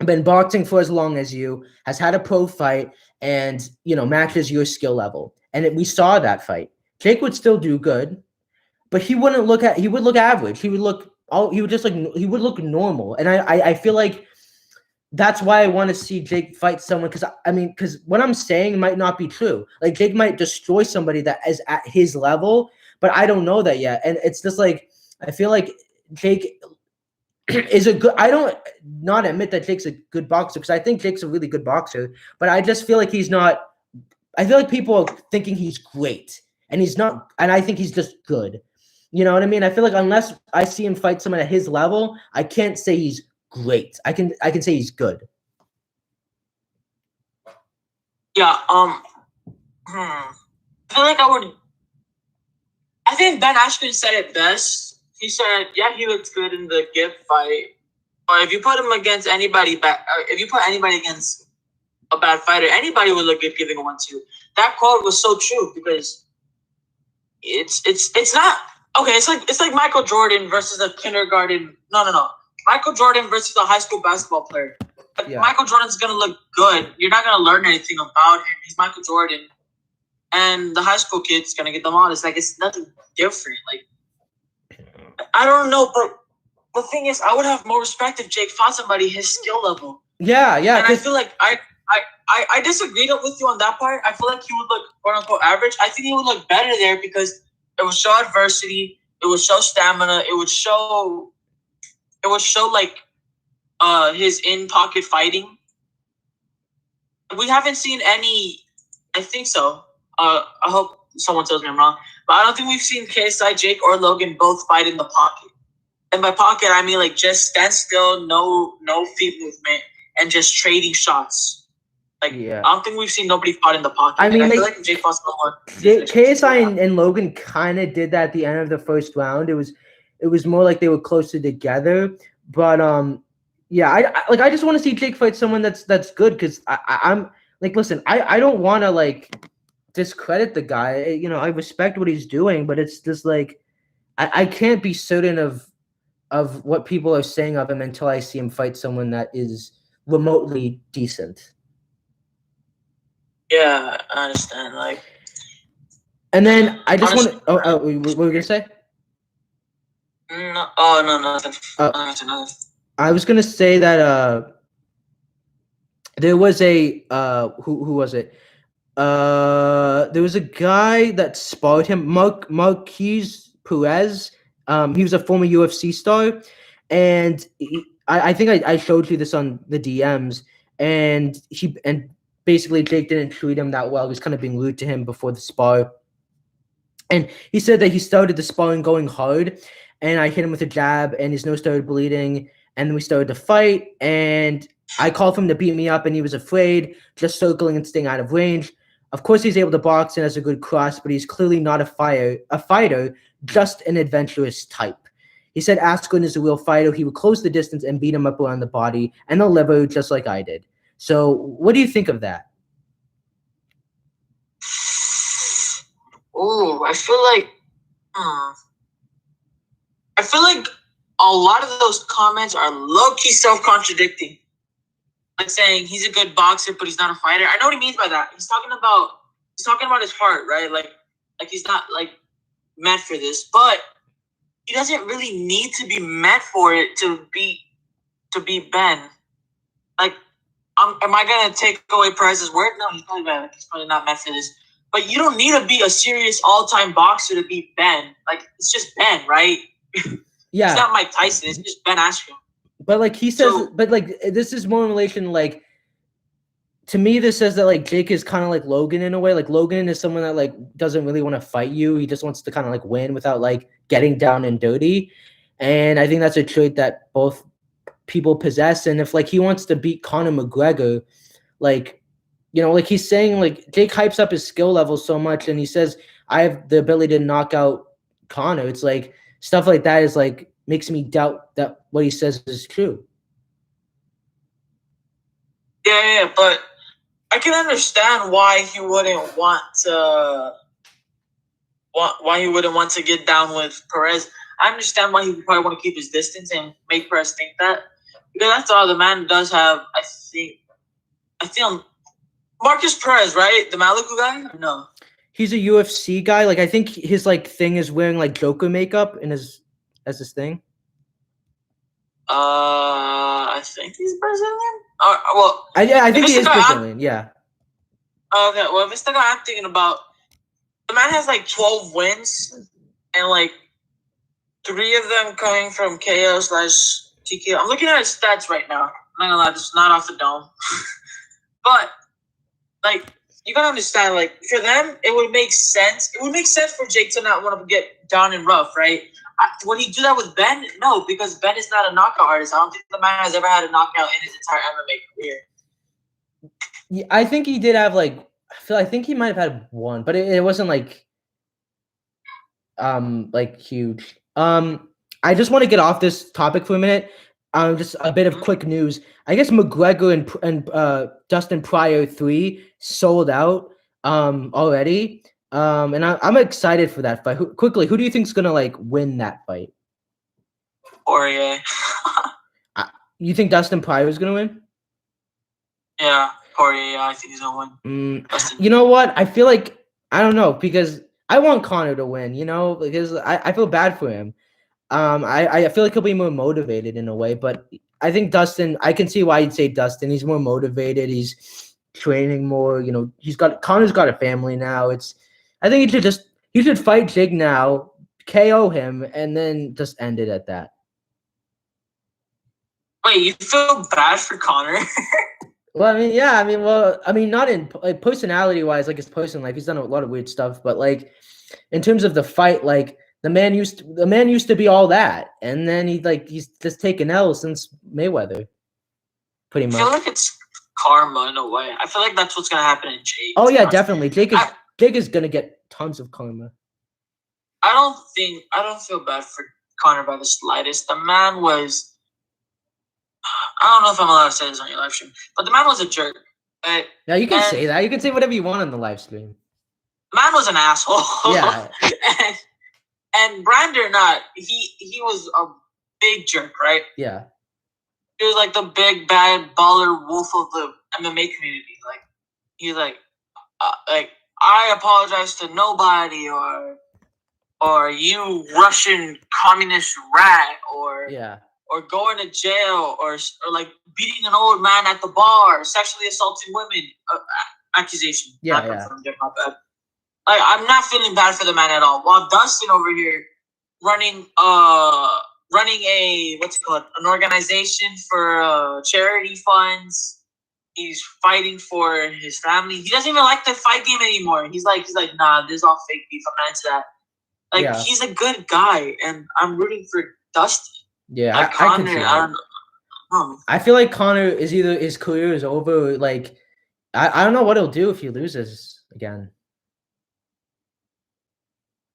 been boxing for as long as you, has had a pro fight, and matches your skill level. And we saw that fight. Jake would still do good, but he would look average. He would look normal. And I feel like that's why I want to see Jake fight someone, because what I'm saying might not be true. Like, Jake might destroy somebody that is at his level, but I don't know that yet. And it's just like, I feel like Jake is I don't not admit that Jake's a good boxer, because I think Jake's a really good boxer, but I just feel like he's not. I feel like people are thinking he's great, and he's not, and I think he's just good. You know what I mean? I feel like unless I see him fight someone at his level, I can't say he's great. I can say he's good. Yeah. I feel like I think Ben Askren said it best. He said, yeah, he looks good in the Gibb fight. But if you put him against anybody against a bad fighter, anybody would look good giving a 1-2. That quote was so true, because it's not okay. It's like Michael Jordan versus a kindergarten. No. Michael Jordan versus a high school basketball player. Yeah. Michael Jordan's gonna look good. You're not gonna learn anything about him. He's Michael Jordan, and the high school kid's gonna get them on. It's nothing different. Like, I don't know, but the thing is, I would have more respect if Jake fought somebody his skill level. Yeah. And I feel like I disagreed with you on that part. I feel like he would look quote unquote average. I think he would look better there, because it would show adversity, it would show stamina, it would show like his in pocket fighting. We haven't seen any. I think so. I hope someone tells me I'm wrong, but I don't think we've seen KSI, Jake, or Logan both fight in the pocket. And by pocket, I mean like just stand still, no feet movement, and just trading shots. Like, I don't think we've seen nobody fought in the pocket. I mean, I feel like Jake fought someone. KSI and Logan kind of did that at the end of the first round. It was more like they were closer together. But yeah, I just want to see Jake fight someone that's good, because I'm like, listen, I don't want to like discredit the guy. I respect what he's doing, but it's just like I can't be certain of what people are saying of him until I see him fight someone that is remotely decent. Yeah, I understand. Like, and then I just want to. What were you gonna say? No, nothing. I was gonna say that there was a who was it? There was a guy that sparred him, Marquise Perez. He was a former UFC star, and I think I showed you this on the DMs. and basically Jake didn't treat him that well. He was kind of being rude to him before the spar. And he said that he started the sparring going hard, and I hit him with a jab, and his nose started bleeding, and then we started to fight, and I called for him to beat me up, and he was afraid, just circling and staying out of range. Of course, he's able to box and has a good cross, but he's clearly not a fighter, just an adventurous type. He said Askren is a real fighter. He would close the distance and beat him up around the body and the liver, just like I did. So, what do you think of that? Oh, I feel like a lot of those comments are low-key self-contradicting. Like saying he's a good boxer, but he's not a fighter. I know what he means by that. He's talking about his heart, right? Like he's not like meant for this, but he doesn't really need to be meant for it to be Ben. Like, am I gonna take away Perez's word? No, he's probably not meant for this. But you don't need to be a serious all-time boxer to beat Ben. Like, it's just Ben, right? Yeah. It's not Mike Tyson. It's just Ben Askren. But like he says, but like this is more in relation, like, to me, this says that like Jake is kind of like Logan in a way. Like Logan is someone that like doesn't really want to fight you. He just wants to kind of like win without like getting down and dirty. And I think that's a trait that both people possess. And if like he wants to beat Conor McGregor, like, you know, like he's saying, like Jake hypes up his skill level so much, and he says I have the ability to knock out Conor. It's like stuff like that is like makes me doubt that what he says is true. Yeah, but I can understand why he wouldn't want to get down with Perez. I understand why he would probably want to keep his distance and make Perez think that, because that's all the man does have. I think Marcus Perez, right? The Malibu guy? No. He's a UFC guy. Like I think his like thing is wearing like Joker makeup in his thing. I think he's Brazilian. I think he is Brazilian. Yeah. Okay, well, if it's the guy I'm thinking about, the man has like 12 wins, and like 3 of them coming from KO/TKO. I'm looking at his stats right now. I'm not gonna lie, this is not off the dome. But like, you gotta understand, like, for them, it would make sense. It would make sense for Jake to not want to get down and rough, right? Would he do that with Ben? No, because Ben is not a knockout artist. I don't think the man has ever had a knockout in his entire MMA career. Yeah, I think he did have like I think he might have had one, but it wasn't like huge. I just want to get off this topic for a minute. Just a bit of quick news. I guess McGregor and Dustin Poirier 3 sold out already. And I'm excited for that fight. Who do you think is gonna like win that fight? Poirier. You think Dustin Poirier is gonna win? Yeah, Poirier. I think he's gonna win. You know what? I feel like I don't know, because I want Conor to win. You know, because I feel bad for him. I feel like he'll be more motivated in a way, but I think Dustin. I can see why you'd say Dustin. He's more motivated. He's training more. You know, Conor's got a family now. I think he should fight Jake now, KO him, and then just end it at that. Wait, you feel bad for Conor? Well, I mean, not in like personality-wise, like his personal life. He's done a lot of weird stuff, but like in terms of the fight, like the man used to be all that, and then he's just taken L since Mayweather, pretty much. I feel like it's karma in a way. I feel like that's what's gonna happen in Jake. Oh yeah, definitely. Jake is gonna get tons of karma. I don't feel bad for Conor by the slightest. The man was. I don't know if I'm allowed to say this on your live stream, but the man was a jerk. Yeah, you can say that. You can say whatever you want on the live stream. The man was an asshole. Yeah. and brand or not, he was a big jerk, right? Yeah. He was like the big bad baller wolf of the MMA community. Like he's like I apologize to nobody, or you Russian communist rat, or yeah. Or going to jail, or like beating an old man at the bar, sexually assaulting women, accusation. Yeah. Like, I'm not feeling bad for the man at all. While Dustin over here running a what's it called, an organization for charity funds, He's fighting for his family. He doesn't even like the fight game anymore. He's like, nah, this is all fake beef. I'm not into that. Like, Yeah. he's a good guy, and I'm rooting for Dustin. Yeah, Like, I can Connor, see I that. don't know. I feel like Connor is either his career is over. Or like, I don't know what he'll do if he loses again.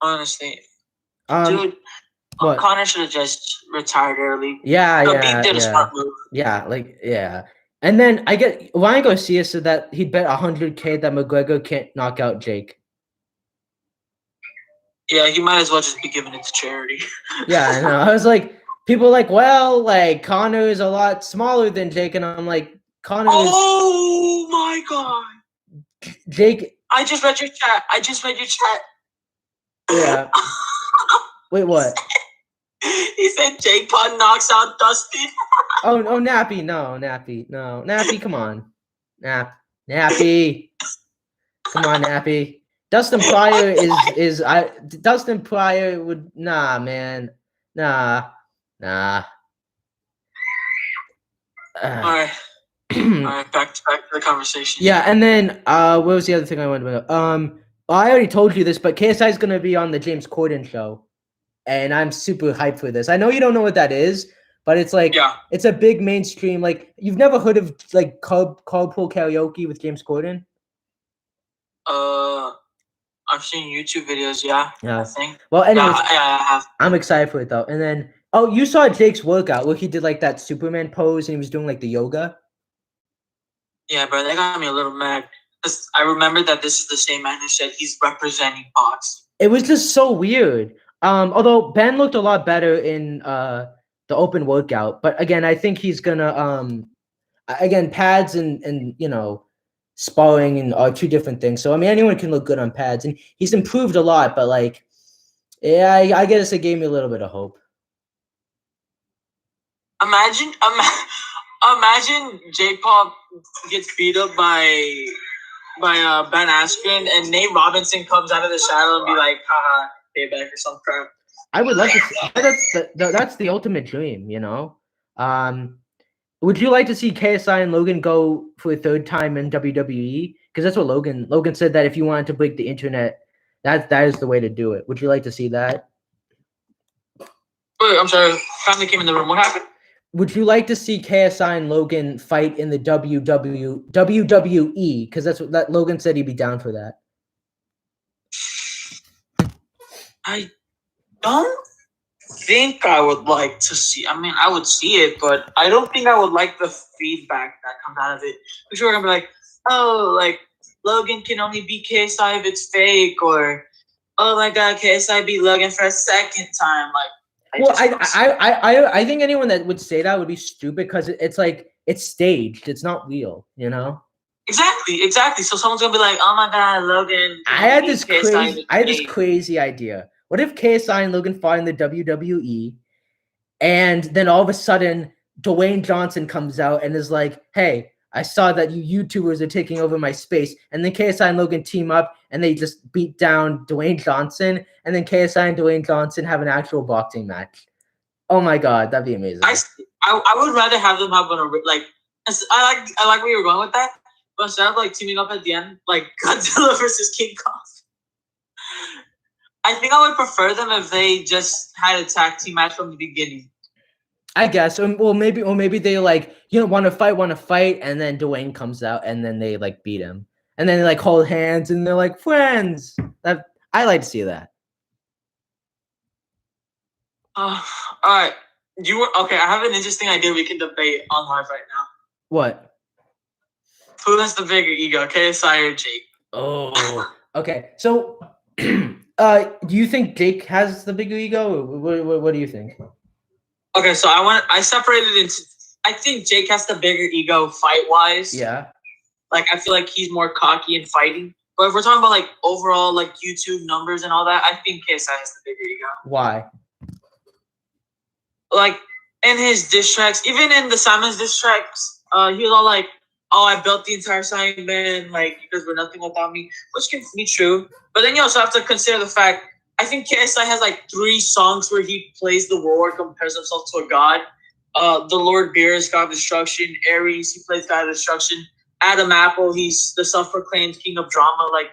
Honestly, Um, dude, what? Connor should have just retired early. Yeah, Khabib did a smart move. Yeah, like yeah. And then I get Ryan Garcia said that he'd bet 100K that McGregor can't knock out Jake. Yeah, he might as well just be giving it to charity. Yeah, I know. I was like, people are like, well, like Connor is a lot smaller than Jake, and I'm like, Connor is Oh my god! Jake. I just read your chat. Yeah. Wait, what? He said Jake Paul knocks out Dustin. Oh, Nappy, no, Nappy, come on, Nappy, come on, Nappy. Dustin Pryor Dustin Pryor would man, nah. All right. All right, back to the conversation. Yeah, and then what was the other thing I wanted to bring up? I already told you this, but KSI is gonna be on the James Corden show, and I'm super hyped for this. I know you don't know what that is, but it's like it's a big mainstream. Like you've never heard of like carpool karaoke with James Corden? I've seen YouTube videos. Yeah. I think. Well, anyways, I have. I'm excited for it though. And then you saw Jake's workout where he did like that Superman pose and he was doing like the yoga. Yeah, bro, that got me a little mad. I remember that this is the same man who said he's representing boxing. It was just so weird. Although Ben looked a lot better in the open workout, but again, I think he's gonna again pads and sparring are two different things. So I mean, anyone can look good on pads, and he's improved a lot. But like, yeah, I guess it gave me a little bit of hope. Imagine Jake Paul gets beat up by Ben Askren, and Nate Robinson comes out of the shadow and be like, haha, payback or some crap. I would love to see that's the ultimate dream, Would you like to see KSI and Logan go for a third time in WWE? Because that's what Logan said, that if you wanted to break the internet, that is the way to do it. Would you like to see that? Wait, I'm sorry. Family came in the room. What happened? Would you like to see KSI and Logan fight in the WWE? Because that's what that Logan said he'd be down for that. I don't think I would like to see. I mean, I would see it, but I don't think I would like the feedback that comes out of it. Because we're gonna be like, oh, like Logan can only beat KSI if it's fake, or oh my god, KSI beat Logan for a second time. Like, I think anyone that would say that would be stupid because it's like it's staged. It's not real, Exactly. So someone's gonna be like, "Oh my god, Logan!" I had this crazy idea. What if KSI and Logan fought in the WWE, and then all of a sudden Dwayne Johnson comes out and is like, "Hey, I saw that you YouTubers are taking over my space," and then KSI and Logan team up and they just beat down Dwayne Johnson, and then KSI and Dwayne Johnson have an actual boxing match. Oh my god, that'd be amazing. I would rather have them have like I like where you're going with that, but instead of like teaming up at the end, like Godzilla versus King Kong. I think I would prefer them if they just had a tag team match from the beginning. I guess, or maybe they like want to fight, and then Dwayne comes out and then they like beat him, and then they like hold hands and they're like friends. That I like to see that. All right, okay. I have an interesting idea we can debate on live right now. What? Who has the bigger ego, KSI or Jake? Oh, okay. So, do you think Jake has the bigger ego? What do you think? Okay, so I separated into. I think Jake has the bigger ego fight wise. Yeah. Like I feel like he's more cocky in fighting. But if we're talking about like overall like YouTube numbers and all that, I think KSI has the bigger ego. Why? Like in his diss tracks, even in the Simon's diss tracks, he was all like, "Oh, I built the entire Simon band, like because we're nothing without me," which can be true. But then you also have to consider the fact. I think KSI has like 3 songs where he plays the war, compares himself to a god. The Lord Beers, God of Destruction. Aries, he plays God of Destruction. Adam Apple, he's the self-proclaimed king of drama. Like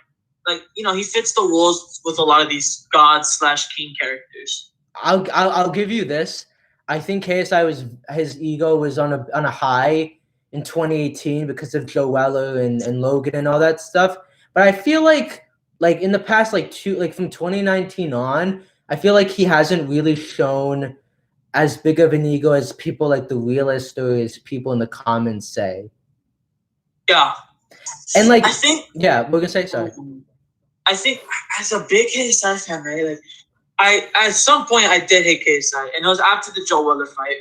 he fits the roles with a lot of these god/king characters. I'll give you this. I think KSI his ego was on a high in 2018 because of Joe Weller and Logan and all that stuff. But I feel like in the past from 2019 on, I feel like he hasn't really shown as big of an ego as people like the realist or as people in the comments say. Yeah. And I think we're gonna say sorry. I think as a big KSI fan, right? Like at some point I did hate KSI, and it was after the Joe Weller fight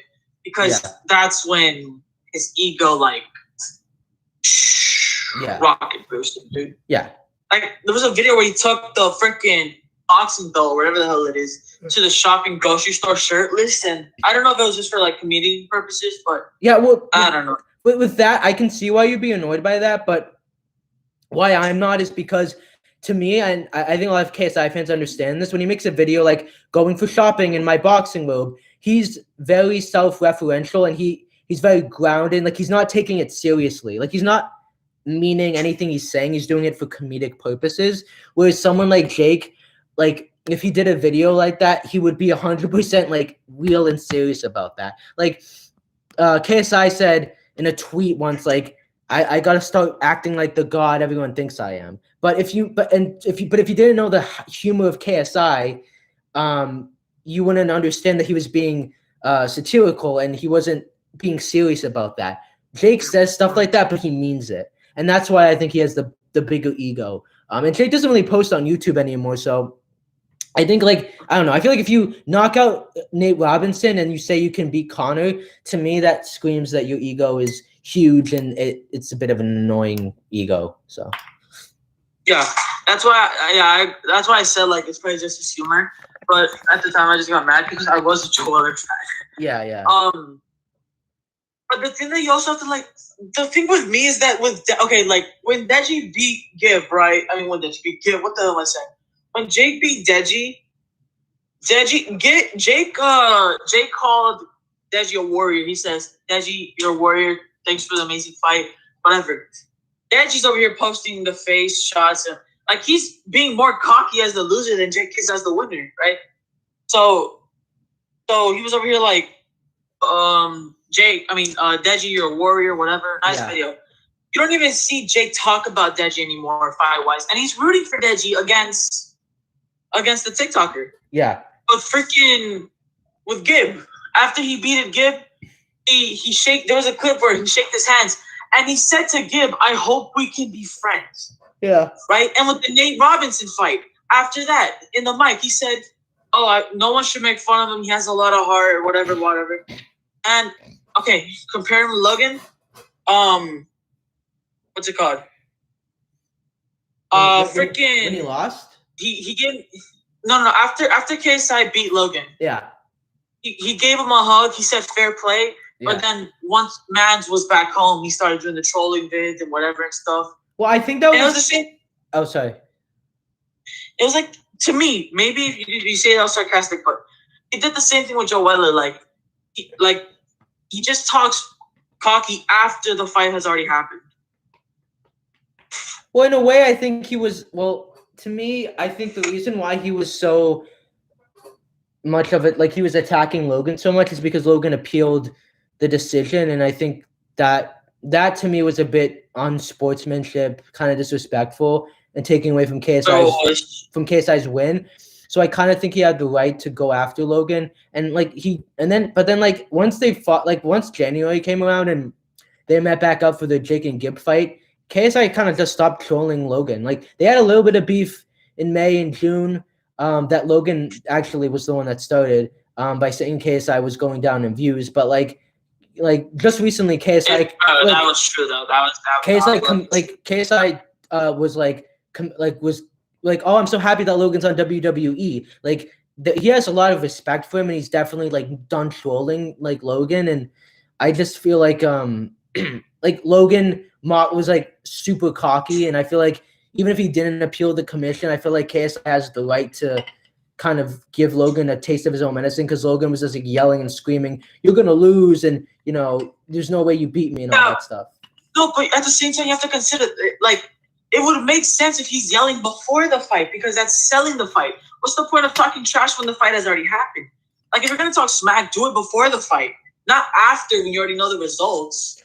because that's when his ego rocket boosted, dude. Yeah. Like there was a video where he took the freaking boxing belt or whatever the hell it is to the shopping grocery store shirtless, and I don't know if it was just for like comedic purposes, but I don't know. With that, I can see why you'd be annoyed by that, but why I'm not is because to me, and I think a lot of KSI fans understand this, when he makes a video like going for shopping in my boxing robe, he's very self-referential and he's very grounded. Like he's not taking it seriously. Like he's not meaning anything he's saying. He's doing it for comedic purposes. Whereas someone like Jake, like if he did a video like that, he would be 100% like real and serious about that. Like KSI said in a tweet once, like, I gotta start acting like the god everyone thinks I am. But if you didn't know the humor of KSI, you wouldn't understand that he was being satirical and he wasn't being serious about that. Jake says stuff like that, but he means it, and that's why I think he has the bigger ego. And Jake doesn't really post on YouTube anymore, so I think I don't know. I feel like if you knock out Nate Robinson and you say you can beat Connor, to me that screams that your ego is huge and it's a bit of an annoying ego. So yeah, that's why that's why I said like it's probably just his humor. But at the time I just got mad because I was a Joe Weller fan. Yeah. But the thing that you also have to the thing with me is that when Deji beat Gibb, right? I mean when Deji beat Gibb, what the hell am I saying? When Jake beat Jake called Deji a warrior. He says, Deji, you're a warrior. Thanks for the amazing fight. Whatever. Deji's over here posting the face shots. And, he's being more cocky as the loser than Jake is as the winner, right? So he was over here Deji, you're a warrior, whatever. Nice video. You don't even see Jake talk about Deji anymore fight-wise. And he's rooting for Deji against the TikToker. Yeah. But freaking with Gibb, after he beat Gibb, there was a clip where he shaked his hands and he said to Gibb, I hope we can be friends. Yeah. Right? And with the Nate Robinson fight, after that, in the mic, he said, no one should make fun of him. He has a lot of heart or whatever. And okay, compare him to Logan. What's it called? When he lost? He gave after KSI beat Logan. Yeah. He gave him a hug. He said fair play. Yeah. But then once Mans was back home, he started doing the trolling vids and whatever and stuff. Well, I think that was the same. Oh, sorry. It was to me, maybe if you say that was sarcastic, but he did the same thing with Joe Weller. He just talks cocky after the fight has already happened. Well, in a way, I think he was. Well, to me, I think the reason why he was so much of it, he was attacking Logan so much, is because Logan appealed the decision, and I think that to me was a bit unsportsmanship, kind of disrespectful, and taking away from KSI's win. So I kind of think he had the right to go after Logan, and once they fought, once January came around and they met back up for the Jake and Gibb fight, KSI kind of just stopped trolling Logan. They had a little bit of beef in May and June. That Logan actually was the one that started by saying KSI was going down in views, but just recently KSI that was true though. KSI was oh, I'm so happy that Logan's on WWE. He has a lot of respect for him, and he's definitely done trolling Logan, and I just feel Logan was super cocky, and I feel even if he didn't appeal the commission, I feel KSI has the right to kind of give Logan a taste of his own medicine, because Logan was just yelling and screaming, "You're gonna lose," and there's no way you beat me and all that stuff. No, but at the same time, you have to consider, like, it would make sense if he's yelling before the fight because that's selling the fight. What's the point of talking trash when the fight has already happened? Like, if you're gonna talk smack, do it before the fight, not after when you already know the results.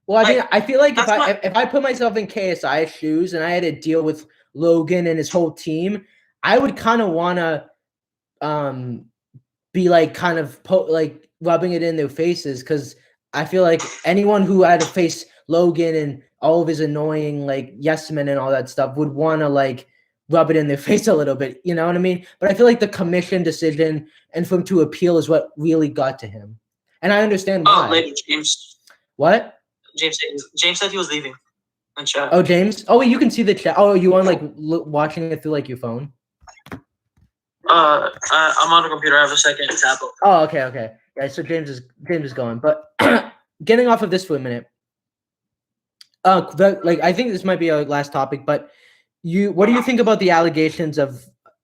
Well, Like, I feel like that's if I put myself in KSI's shoes and I had to deal with Logan and his whole team, I would kind of want to be like kind of like rubbing it in their faces because I feel like anyone who had to face Logan and all of his annoying like yes men and all that stuff would want to like rub it in their face a little bit. You know what I mean? But I feel like the commission decision and for him to appeal is what really got to him, and I understand why. Oh, later, James. What? James said he was leaving. In chat. Oh, James. Oh, wait, you can see the chat. Oh, you want like watching it through like your phone? I'm on the computer. I have a second tablet. Oh, okay. Yeah, so James is going. But getting off of this for a minute. Like I think this might be our last topic, but what do you think about the allegations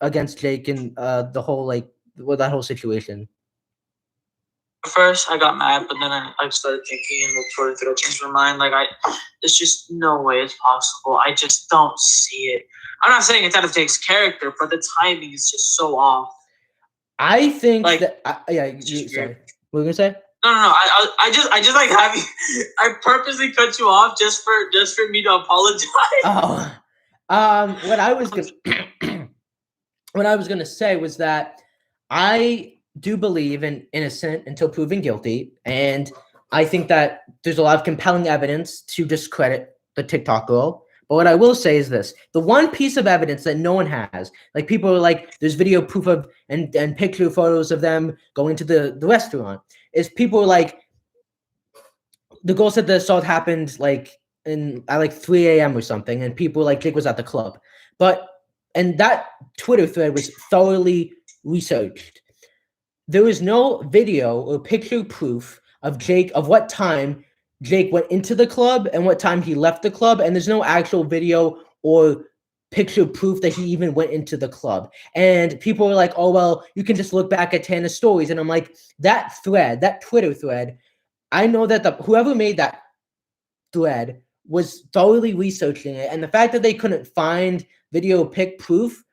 against Jake and the whole that whole situation? First, I got mad, but then I started thinking and sort of changed my mind. Like, there's just no way it's possible. I just don't see it. I'm not saying it's out of Jake's character, but the timing is just so off. I think like, that sorry. What were you gonna say? No. I just like having. I purposely cut you off just for me to apologize. Oh, what I was gonna say was that I do believe in innocent until proven guilty, and I think that there's a lot of compelling evidence to discredit the TikTok girl. But what I will say is this: the one piece of evidence that no one has, like people are like, there's video proof of and picture photos of them going to the restaurant, is people are like, the girl said the assault happened like at 3 a.m. or something, and people were like Jake was at the club, and that Twitter thread was thoroughly researched. There was no video or picture proof of what time Jake went into the club and what time he left the club, and there's no actual video or picture proof that he even went into the club. And people were like, oh, well, you can just look back at Tana's stories. And I'm like, that Twitter thread, I know that whoever made that thread was thoroughly researching it. And the fact that they couldn't find video pic proof,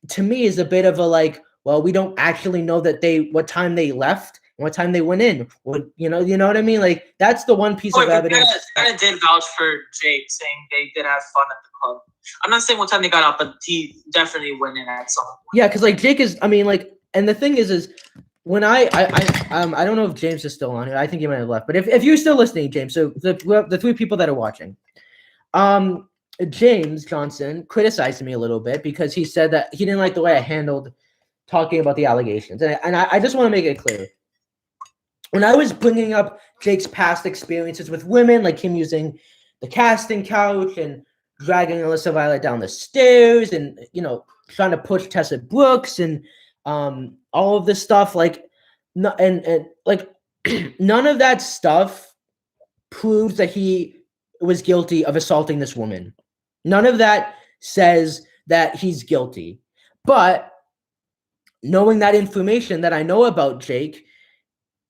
to me, is a bit of a like, well, we don't actually know what time they left and what time they went in. Or, you know what I mean? Like, that's the one piece of evidence. Tana did vouch for Jake, saying they did have fun at the club. I'm not saying what time they got out, but he definitely went in at some point. Yeah, because like Jake is, I mean, like, and the thing is when I don't know if James is still on here. I think he might have left. But if you're still listening, James, so the three people that are watching, James Johnson criticized me a little bit because he said that he didn't like the way I handled talking about the allegations. And I just want to make it clear. When I was bringing up Jake's past experiences with women, like him using the casting couch and dragging Alyssa Violet down the stairs and, trying to push Tessa Brooks and all of this stuff, like, and like none of that stuff proves that he was guilty of assaulting this woman. None of that says that he's guilty. But knowing that information that I know about Jake,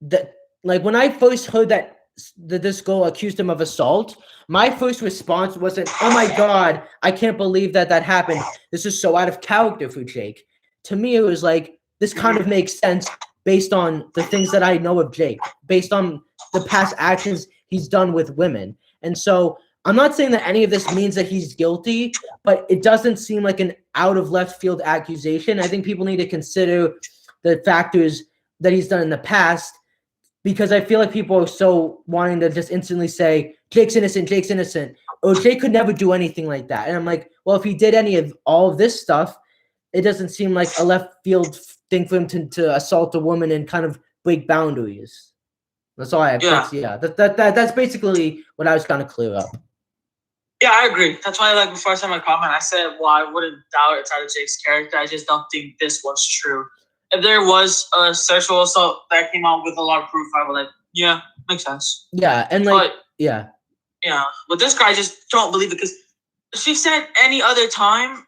that like when I first heard that this girl accused him of assault, my first response wasn't, oh my God, I can't believe that happened. This is so out of character for Jake. To me, it was like, this kind of makes sense based on the things that I know of Jake, based on the past actions he's done with women. And so I'm not saying that any of this means that he's guilty, but it doesn't seem like an out of left field accusation. I think people need to consider the factors that he's done in the past, because I feel like people are so wanting to just instantly say, Jake's innocent, or Jake could never do anything like that. And I'm like, well, if he did any of all of this stuff, it doesn't seem like a left field thing for him to assault a woman and kind of break boundaries. That's all I have. Yeah. That's basically what I was trying to clear up. Yeah, I agree. That's why, like, before I said my comment, I said, well, I wouldn't doubt it's out of Jake's character. I just don't think this one's true. If there was a sexual assault that came out with a lot of proof, I would like, yeah, makes sense. Yeah, and like, yeah. But this guy, I just don't believe it, because she said any other time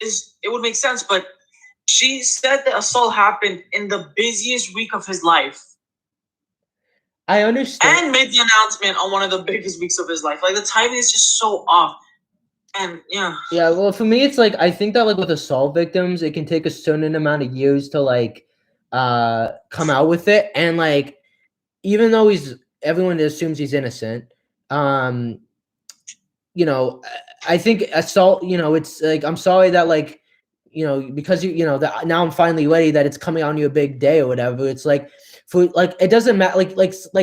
it would make sense, but she said the assault happened in the busiest week of his life. I understand. And made the announcement on one of the biggest weeks of his life. Like the timing is just so off. And yeah. Yeah, well, for me, it's like I think that like with assault victims, it can take a certain amount of years to like come out with it, and like even though everyone assumes he's innocent, um, you know, I think assault, it's like I'm sorry that like because that now I'm finally ready that it's coming on your big day or whatever. It's like for like it doesn't matter like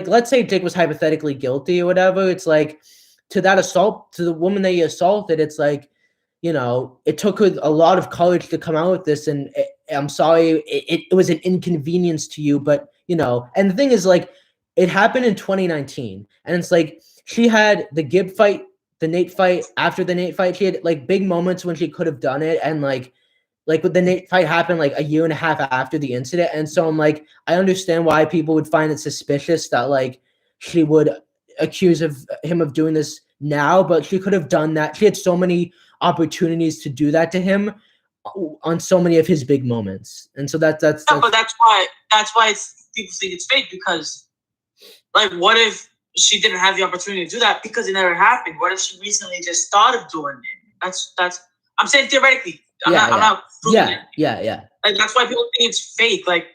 let's say Jake was hypothetically guilty or whatever. It's like to that assault to the woman that he assaulted, it's like it took her a lot of courage to come out with this, and I'm sorry it was an inconvenience to you, but and the thing is like it happened in 2019, and it's like she had the Gibb fight, the Nate fight. After the Nate fight, she had like big moments when she could have done it, and like with the Nate fight happened like a year and a half after the incident, and so I'm like I understand why people would find it suspicious that like she would accuse him of doing this now, but she could have done that. She had so many opportunities to do that to him on so many of his big moments, and so that's but that's why people think it's fake, because like what if she didn't have the opportunity to do that because it never happened? What if she recently just thought of doing it? That's I'm saying theoretically. I'm not proving it. Yeah. Like that's why people think it's fake. Like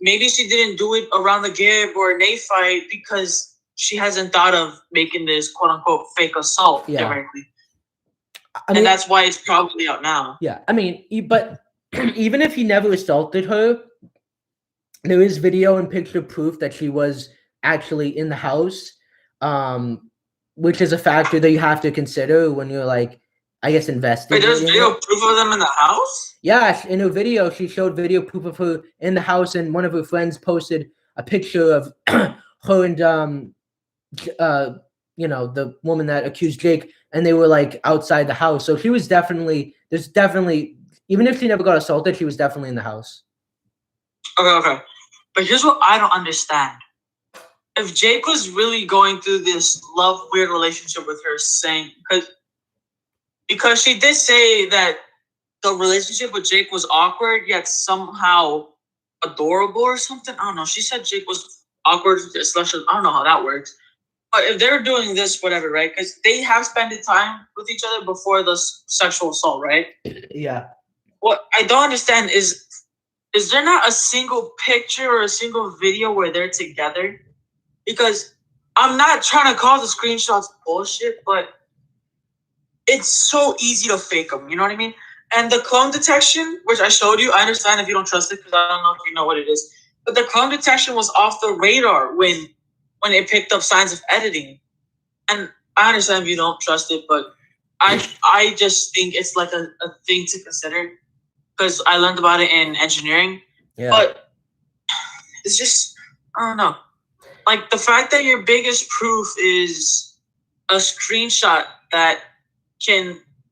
maybe she didn't do it around the Gibb or Nate fight because she hasn't thought of making this quote unquote fake assault theoretically. I mean, and that's why it's probably out now. Yeah, I mean, but even if he never assaulted her, there is video and picture proof that she was actually in the house, which is a factor that you have to consider when you're like, I guess, investigating. Wait, there's video proof of them in the house? Yeah, in her video, she showed video proof of her in the house, and one of her friends posted a picture of her and the woman that accused Jake, and they were like outside the house. So she was definitely, even if she never got assaulted, she was definitely in the house. Okay. But here's what I don't understand. If Jake was really going through this love weird relationship with her, saying because she did say that the relationship with Jake was awkward yet somehow adorable or something. I don't know. She said Jake was awkward / I don't know how that works. But if they're doing this, whatever, right? Because they have spent time with each other before the sexual assault, right? Yeah. What I don't understand is there not a single picture or a single video where they're together? Because I'm not trying to call the screenshots bullshit, but it's so easy to fake them. You know what I mean? And the clone detection, which I showed you, I understand if you don't trust it because I don't know if you know what it is. But the clone detection was off the radar when it picked up signs of editing. And I understand if you don't trust it, but I just think it's like a thing to consider because I learned about it in engineering. Yeah. But it's just, I don't know. Like the fact that your biggest proof is a screenshot that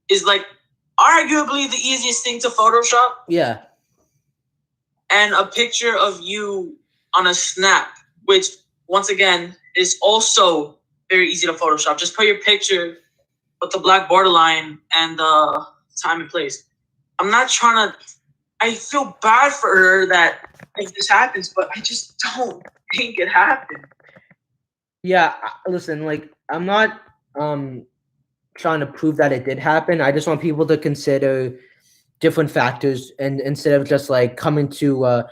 is like arguably the easiest thing to Photoshop. Yeah. And a picture of you on a snap, which once again is also very easy to Photoshop. Just put your picture with the black borderline and the time and place. I'm not trying to. I feel bad for her that if this happens, but I just don't think it happened. Yeah, listen, like I'm not trying to prove that it did happen. I just want people to consider different factors and instead of just like coming to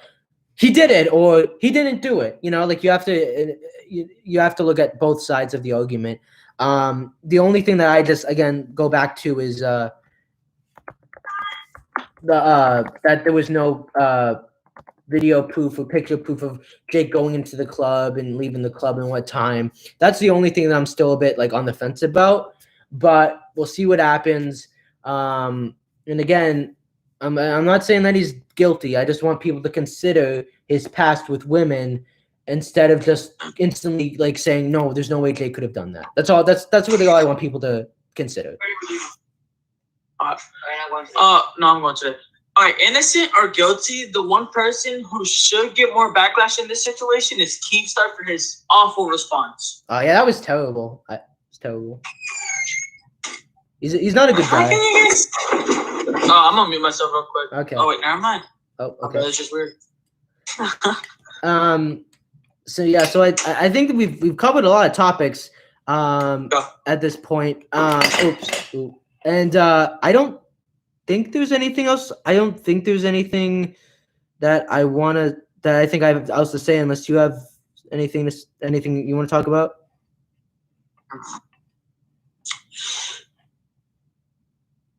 he did it or he didn't do it. Like you have to look at both sides of the argument. The only thing that I just again go back to is that there was no video proof or picture proof of Jake going into the club and leaving the club and what time. That's the only thing that I'm still a bit like on the fence about, but we'll see what happens. And again, I'm not saying that he's guilty. I just want people to consider his past with women instead of just instantly like saying, no, there's no way Jake could have done that. That's all. That's really all I want people to consider. No, I'm going to. All right, innocent or guilty, the one person who should get more backlash in this situation is Keemstar for his awful response. Oh, yeah, that was terrible. It's terrible. He's not a good guy. How can you guys... I'm going to mute myself real quick. Okay. Oh, wait, never mind. Oh, okay. That's just weird. I think that we've covered a lot of topics Yeah. at this point. And I don't think there's anything else. I don't think there's anything that I think I have else to say, unless you have anything you want to talk about.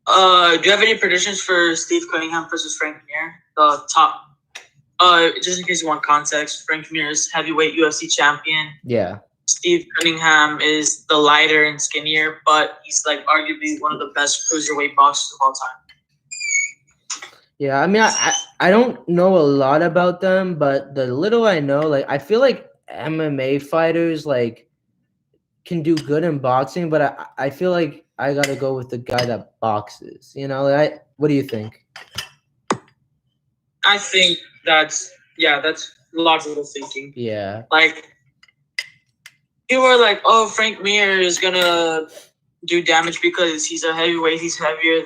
Do you have any predictions for Steve Cunningham versus Frank Mir? The top. Just in case you want context, Frank Mir is heavyweight UFC champion. Yeah. Steve Cunningham is the lighter and skinnier, but he's like arguably one of the best cruiserweight boxers of all time. Yeah, I mean, I don't know a lot about them, but the little I know, like, I feel like MMA fighters like can do good in boxing, but I feel like I gotta go with the guy that boxes. You know, what do you think? I think that's logical thinking. Yeah. Like, people are like, oh, Frank Mir is gonna do damage because he's a heavyweight. He's heavier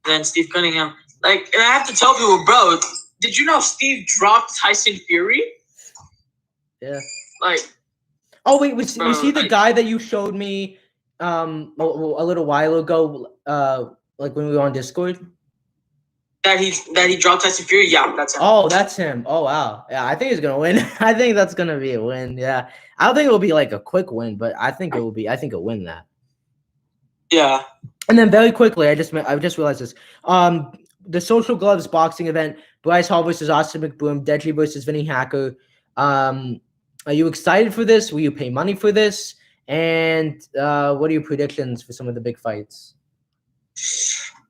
than Steve Cunningham. Like, and I have to tell people, bro, did you know Steve dropped Tyson Fury? Yeah. Like. Oh wait, was he the guy that you showed me a little while ago? Like when we were on Discord. That he dropped Tyson Fury. Yeah, that's him. Oh, that's him. Oh wow. Yeah, I think he's gonna win. I think that's gonna be a win. Yeah, I don't think it will be like a quick win, but I think it will be. I think it'll win that. Yeah. And then very quickly, I just realized this. The Social Gloves boxing event: Bryce Hall versus Austin McBroom, Deji versus Vinny Hacker. Are you excited for this? Will you pay money for this? And what are your predictions for some of the big fights?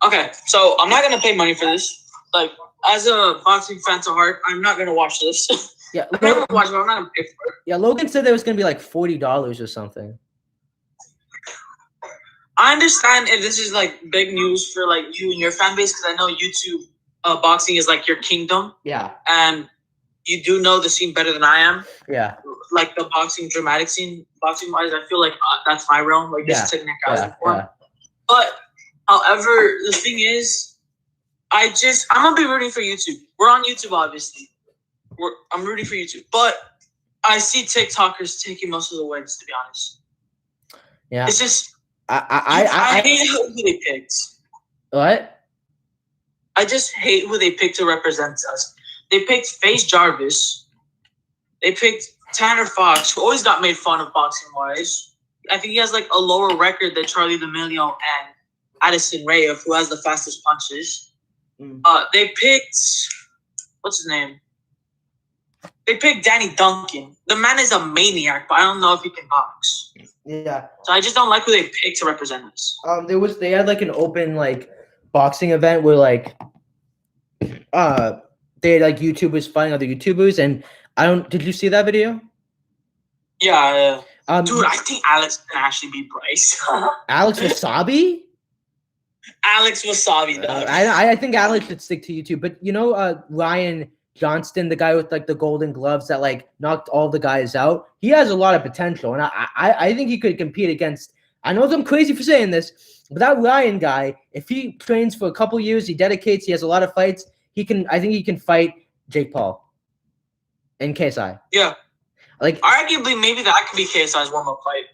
Okay, so I'm not gonna pay money for this. Like, as a boxing fan to heart, I'm not gonna watch this. Yeah, I'm not gonna watch it. I'm not gonna pay for it. Yeah, Logan said there was gonna be like $40 or something. I understand if this is like big news for like you and your fan base, because I know YouTube boxing is like your kingdom. Yeah. And you do know the scene better than I am. Yeah. Like the boxing dramatic scene, boxing wise, I feel like that's my realm. Like this is technique I was before. Yeah. But however, the thing is, I'm gonna be rooting for YouTube. We're on YouTube, obviously. I'm rooting for YouTube, but I see TikTokers taking most of the wins. To be honest. Yeah. It's just. I hate who they picked. What? I just hate who they picked to represent us. They picked FaZe Jarvis. They picked Tanner Fox, who always got made fun of boxing-wise. I think he has like a lower record than Charlie D'Amelio and Addison Rae, who has the fastest punches. They picked what's his name? They picked Danny Duncan. The man is a maniac, but I don't know if he can box. Yeah. So I just don't like who they picked to represent us. They had like an open like boxing event where like they had like YouTubers fighting other YouTubers, and did you see that video? Yeah. Dude, I think Alex can actually beat Bryce. Alex Wasabi? Alex Wasabi, though. I think Alex should stick to YouTube, but you know Ryan Johnston, the guy with like the golden gloves that like knocked all the guys out, he has a lot of potential, and I think he could compete against. I know I'm crazy for saying this, but that Ryan guy, if he trains for a couple years, he dedicates, he has a lot of fights, I think he can fight Jake Paul and KSI. Yeah, like arguably maybe that could be KSI's warm-up fight.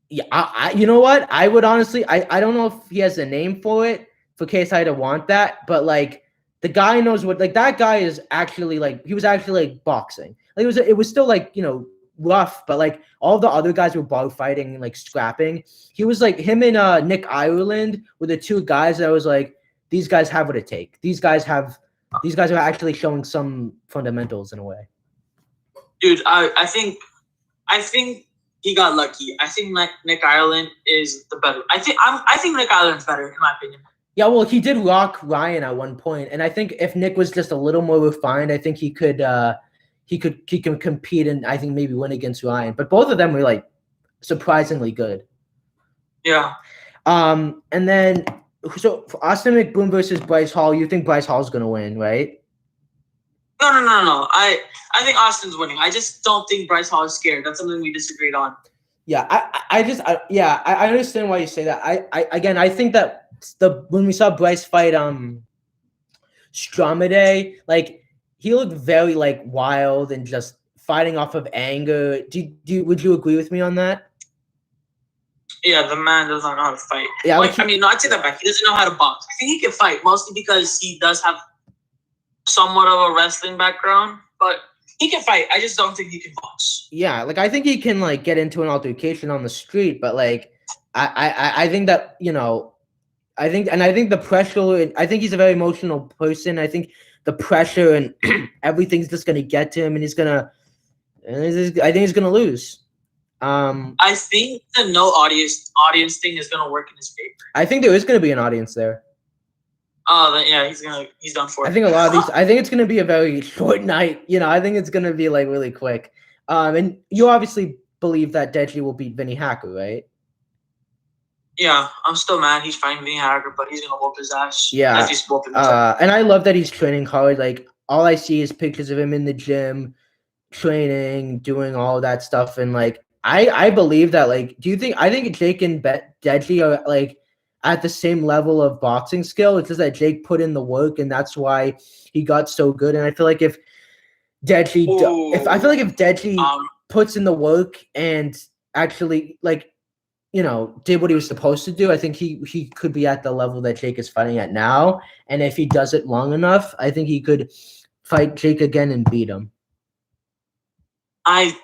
Yeah, you know what? I would honestly, I don't know if he has a name for it for KSI to want that, but like. The guy knows what, like, that guy is actually, like, he was actually, like, boxing. Like, it was still, like, you know, rough, but, like, all the other guys were bar fighting and, like, scrapping. He was, like, him and Nick Ireland were the two guys that was, like, these guys have what it takes. These guys are actually showing some fundamentals in a way. Dude, I think he got lucky. I think Nick Ireland is the better. I think Nick Ireland's better, in my opinion. Yeah, well, he did rock Ryan at one point, and I think if Nick was just a little more refined, I think he can compete and I think maybe win against Ryan. But both of them were like surprisingly good. Yeah. And then so for Austin McBroom versus Bryce Hall, you think Bryce Hall's gonna win, right? No. I think Austin's winning. I just don't think Bryce Hall is scared. That's something we disagreed on. Yeah, I understand why you say that. I think that when we saw Bryce fight Stromede, like he looked very like wild and just fighting off of anger. Would you agree with me on that? Yeah, the man does not know how to fight. Yeah, like, I mean, not to that back. He doesn't know how to box. I think he can fight mostly because he does have somewhat of a wrestling background, but he can fight. I just don't think he can box. Yeah, like I think he can like get into an altercation on the street, but like I think that I think the pressure. I think he's a very emotional person. I think the pressure and everything's just gonna get to him, and I think he's gonna lose. I think the no audience thing is gonna work in his favor. I think there is gonna be an audience there. Oh, then, yeah, he's done for it. I think a lot of these. I think it's gonna be a very short night. I think it's gonna be like really quick. And you obviously believe that Deji will beat Vinny Hacker, right? Yeah, I'm still mad he's fighting Vinny Hacker, but he's gonna whoop his ass. Yeah. He's whooping his ass. And I love that he's training hard. Like all I see is pictures of him in the gym, training, doing all that stuff, and like I believe that. Like, I think Jake and Deji are like at the same level of boxing skill. It's just that Jake put in the work, and that's why he got so good. And I feel like if Deji puts in the work and actually did what he was supposed to do, I think he could be at the level that Jake is fighting at now. And if he does it long enough, I think he could fight Jake again and beat him. I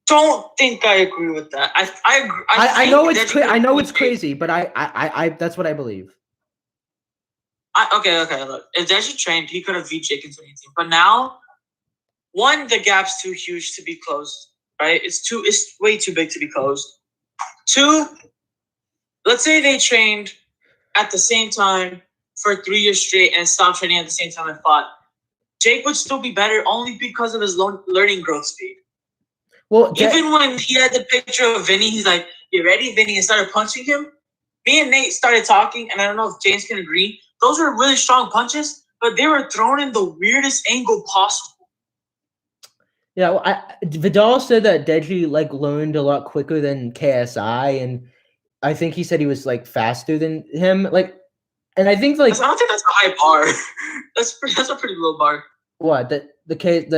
don't think I agree with that. I know it's I know it's crazy, but I that's what I believe. Okay. Look, if Deji trained, he could have beat Jake in 2018. But now, one, the gap's too huge to be closed. Right? It's way too big to be closed. Two, let's say they trained at the same time for 3 years straight and stopped training at the same time and fought. Jake would still be better only because of his learning growth speed. Well, even when he had the picture of Vinny, he's like, "You ready, Vinny?" and started punching him. Me and Nate started talking, and I don't know if James can agree. Those were really strong punches, but they were thrown in the weirdest angle possible. Yeah, well, Vidal said that Deji like learned a lot quicker than KSI, and I think he said he was like faster than him. Like, and I think like I don't think that's a high bar. that's a pretty low bar. What that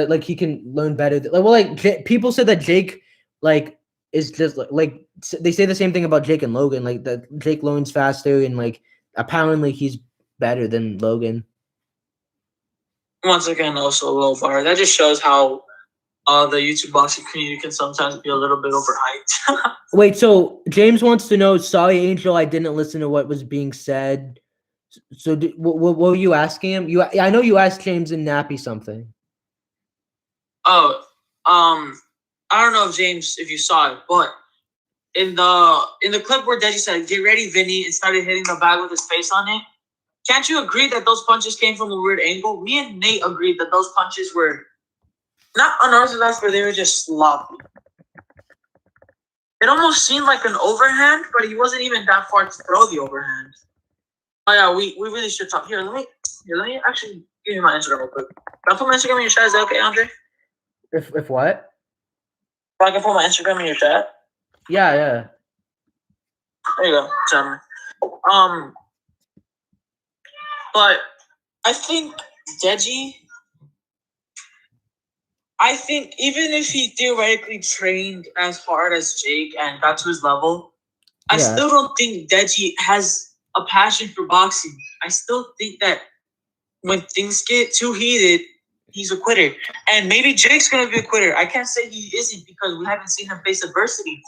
like he can learn better. People said that Jake like is just like they say the same thing about Jake and Logan. Like that Jake learns faster, and like apparently he's better than Logan. Once again, also a low bar. That just shows how the YouTube boxing community can sometimes be a little bit overhyped. Wait, so James wants to know. Sorry, Angel, I didn't listen to what was being said. So what were you asking him? I know you asked James and Nappy something. Oh, I don't know if James, if you saw it, but in the clip where Deji said, "Get ready, Vinny," and started hitting the bag with his face on it, can't you agree that those punches came from a weird angle? Me and Nate agreed that those punches were not unorthodox, but they were just sloppy. It almost seemed like an overhand, but he wasn't even that far to throw the overhand. Oh yeah, we really should talk. Let me actually give you my Instagram real quick. Can I put my Instagram in your chat? Is that okay, Andre? If what? If I can put my Instagram in your chat? Yeah. There you go, gentlemen. But I think Deji, even if he theoretically trained as hard as Jake and got to his level, I still don't think Deji has a passion for boxing. I still think that when things get too heated, he's a quitter. And maybe Jake's going to be a quitter. I can't say he isn't because we haven't seen him face adversity.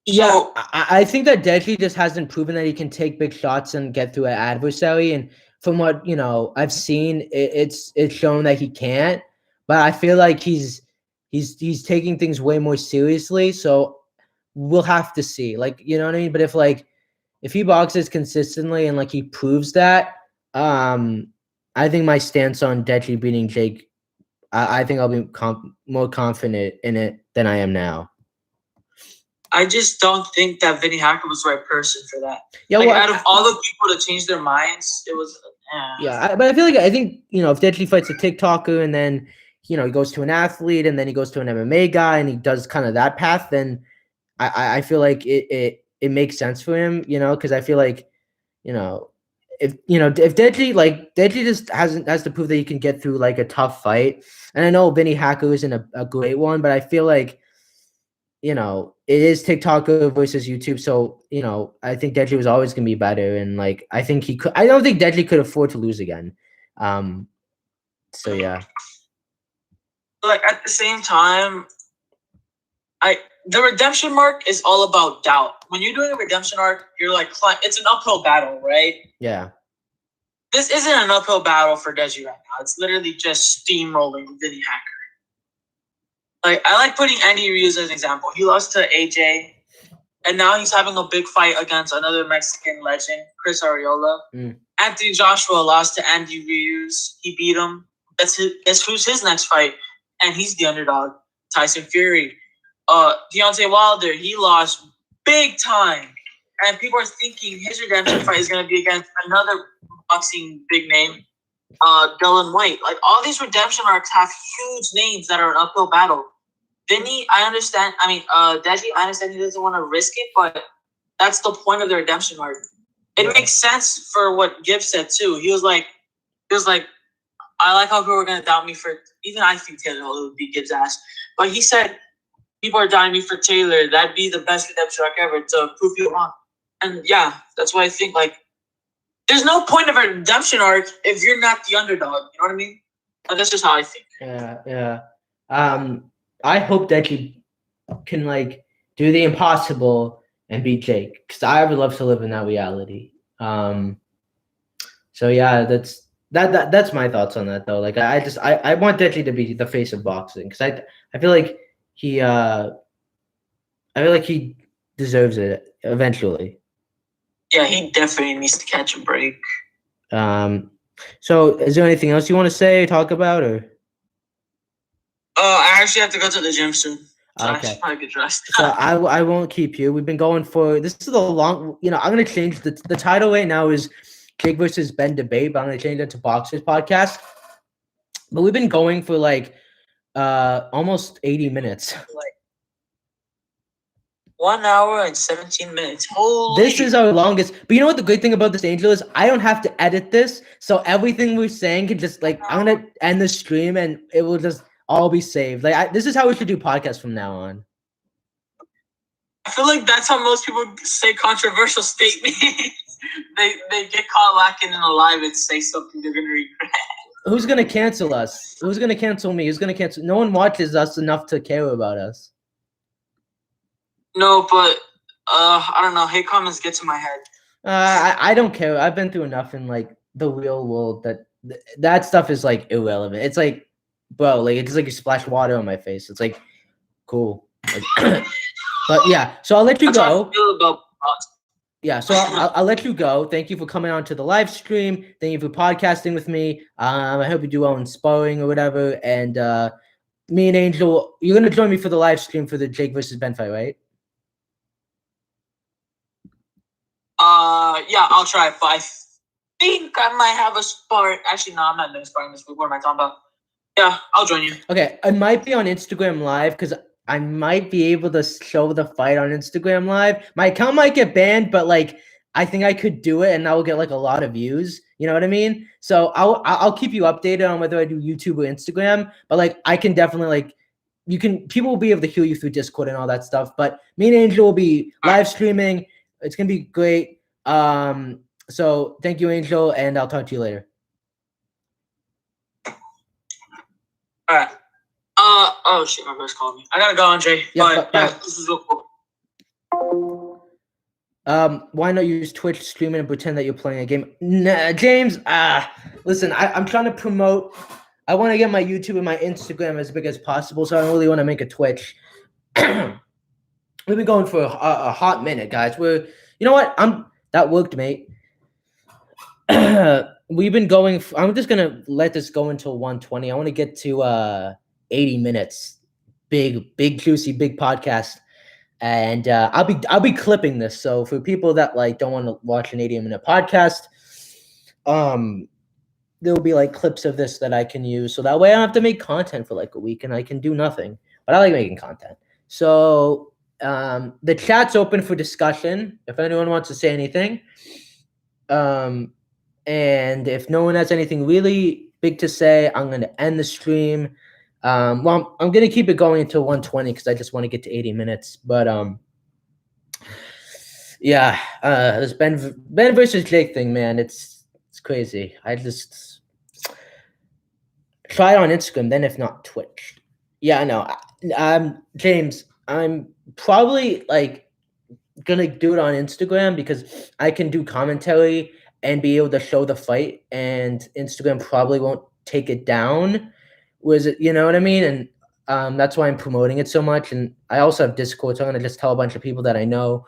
Yeah, so, I think that Deji just hasn't proven that he can take big shots and get through an adversary. And from what I've seen, it's shown that he can't. But I feel like he's taking things way more seriously. So we'll have to see. Like, you know what I mean? But if he boxes consistently and like he proves that, I think my stance on Deji beating Jake, I think I'll be more confident in it than I am now. I just don't think that Vinny Hacker was the right person for that. Yeah, out of all the people to change their minds, it was. But I think if Deji fights a TikToker and then he goes to an athlete and then he goes to an MMA guy and he does kind of that path, then I feel like it makes sense for him, because I feel like if Deji just has to prove that he can get through like a tough fight. And I know Vinny Hacker isn't a great one, but I feel like it is TikTok versus YouTube. So I think Deji was always gonna be better, and like I think he could. I don't think Deji could afford to lose again. So yeah. Like at the same time, the redemption arc is all about doubt. When you're doing a redemption arc, you're like, it's an uphill battle, right? Yeah. This isn't an uphill battle for Deji right now. It's literally just steamrolling Vinny Hacker. Like, I like putting Andy Ruiz as an example. He lost to AJ, and now he's having a big fight against another Mexican legend, Chris Arreola. Anthony Joshua lost to Andy Ruiz. He beat him. Guess who's his next fight? And he's the underdog, Tyson Fury. Deontay Wilder, he lost big time. And people are thinking his redemption fight is going to be against another boxing big name, Dylan White. Like, all these redemption arcs have huge names that are an uphill battle. Vinny, I understand. I mean, Deji, I understand he doesn't want to risk it, but that's the point of the redemption arc. It makes sense for what Gibbs said, too. He was like, I like how people are going to doubt me for, even I think Taylor Hall would beat Gibbs' ass. But he said, people are doubting me for Taylor. That'd be the best redemption arc ever to prove you wrong. And yeah, that's why I think, like, there's no point of a redemption arc if you're not the underdog. You know what I mean? But that's just how I think. Yeah. I hope that you can like do the impossible and beat Jake, because I would love to live in that reality. So yeah, that's my thoughts on that though. Like I want Deji to be the face of boxing, because I feel like he deserves it eventually. Yeah, he definitely needs to catch a break. So is there anything else you want to say or talk about, or? I actually have to go to the gym soon. So Okay. I should probably get dressed. So I won't keep you. We've been going for, this is a long, I'm going to change the title right now is Jake versus Ben debate, but I'm going to change it to Boxers Podcast. But we've been going for like almost 80 minutes. Like 1 hour and 17 minutes. Holy. This is our longest. But you know what the great thing about this, Angel, is I don't have to edit this. So everything we're saying can just like, I'm going to end the stream and it will just all be saved. Like this is how we should do podcasts from now on. I feel like that's how most people say controversial statements. they get caught lacking in a live and say something they're gonna regret. Who's gonna cancel us? Who's gonna cancel me? Who's gonna cancel? No one watches us enough to care about us. No, but I don't know. Hate comments get to my head. I don't care. I've been through enough in like the real world that stuff is like irrelevant. It's like, bro, like it's like you splash water on my face. It's like cool. Like, but yeah, so I'll let you go. Yeah, so I'll let you go. Thank you for coming on to the live stream. Thank you for podcasting with me. I hope you do well in sparring or whatever. And me and Angel, you're gonna join me for the live stream for the Jake versus Ben fight, right? Yeah, I'll try. But I think I might have a spar. Actually, no, I'm not doing sparring this week. What am I talking about? Yeah, I'll join you. Okay, I might be on Instagram Live because I might be able to show the fight on Instagram Live. My account might get banned, but like I think I could do it, and I will get like a lot of views. You know what I mean? So I'll keep you updated on whether I do YouTube or Instagram. But like I can definitely like people will be able to hear you through Discord and all that stuff. But me and Angel will be live streaming. It's gonna be great. So thank you, Angel, and I'll talk to you later. All right. Oh shit, my brother's calling me. I gotta go, Andre. Yeah, but yeah, this is real cool. Why not use Twitch streaming and pretend that you're playing a game? Nah, James. Listen, I'm trying to promote. I want to get my YouTube and my Instagram as big as possible, so I don't really want to make a Twitch. We've been going for a hot minute, guys. You know what? That worked, mate. We've been going. I'm just gonna let this go until 120. I want to get to 80 minutes. Big, juicy, big podcast. And I'll be clipping this. So for people that like don't want to watch an 80-minute podcast, there'll be like clips of this that I can use. So that way I don't have to make content for like a week and I can do nothing. But I like making content. So the chat's open for discussion. If anyone wants to say anything. And if no one has anything really big to say, I'm going to end the stream. Well, I'm going to keep it going until 120 because I just want to get to 80 minutes. But yeah, this Ben versus Jake thing, man, it's crazy. I just try it on Instagram, then if not Twitch. Yeah, no, James, I'm probably like gonna do it on Instagram because I can do commentary and be able to show the fight, and Instagram probably won't take it down. Was it, you know what I mean? And that's why I'm promoting it so much. And I also have Discord, so I'm gonna just tell a bunch of people that I know.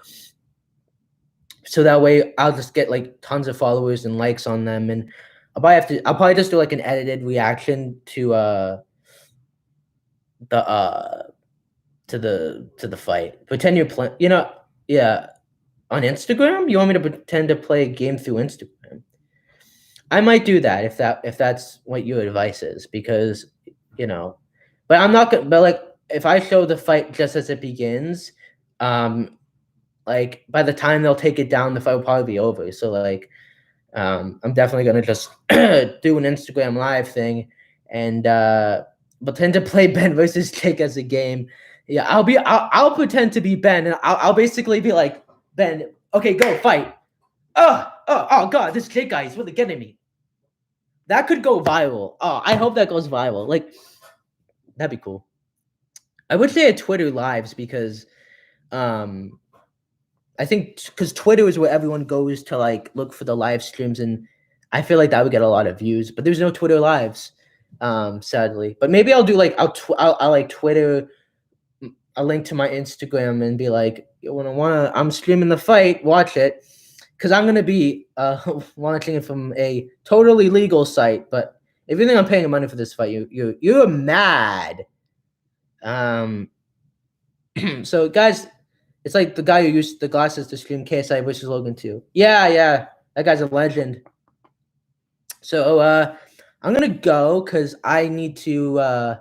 So that way I'll just get like tons of followers and likes on them. And I'll probably just do like an edited reaction to the fight. Pretend you're playing, yeah. On Instagram? You want me to pretend to play a game through Instagram? I might do that if that's what your advice is, because but I'm not gonna. But like, if I show the fight just as it begins, like by the time they'll take it down, the fight will probably be over. So like, I'm definitely gonna just do an Instagram live thing and pretend to play Ben versus Jake as a game. Yeah, I'll pretend to be Ben, and I'll basically be like, Ben, okay, go fight. Oh God, this Jake guy is really getting me. That could go viral. Oh, I hope that goes viral. Like, that'd be cool. I wish they had Twitter lives because I think because Twitter is where everyone goes to like look for the live streams, and I feel like that would get a lot of views. But there's no Twitter lives, sadly. But maybe I'll do like I'll like Twitter a link to my Instagram and be like, I'm streaming the fight, watch it, because I'm gonna be watching it from a totally legal site. But if you think I'm paying money for this fight, you're mad. So guys, it's like the guy who used the glasses to stream KSI versus Logan 2. Yeah, that guy's a legend. So I'm gonna go because I need to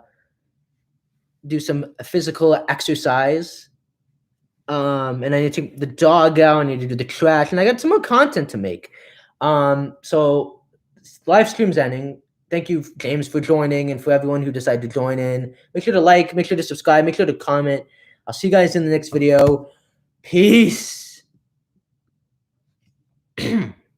do some physical exercise. And I need to take the dog out. I need to do the trash, and I got some more content to make. So live stream's ending. Thank you, James, for joining, and for everyone who decided to join in. Make sure to like, make sure to subscribe, make sure to comment. I'll see you guys in the next video. Peace.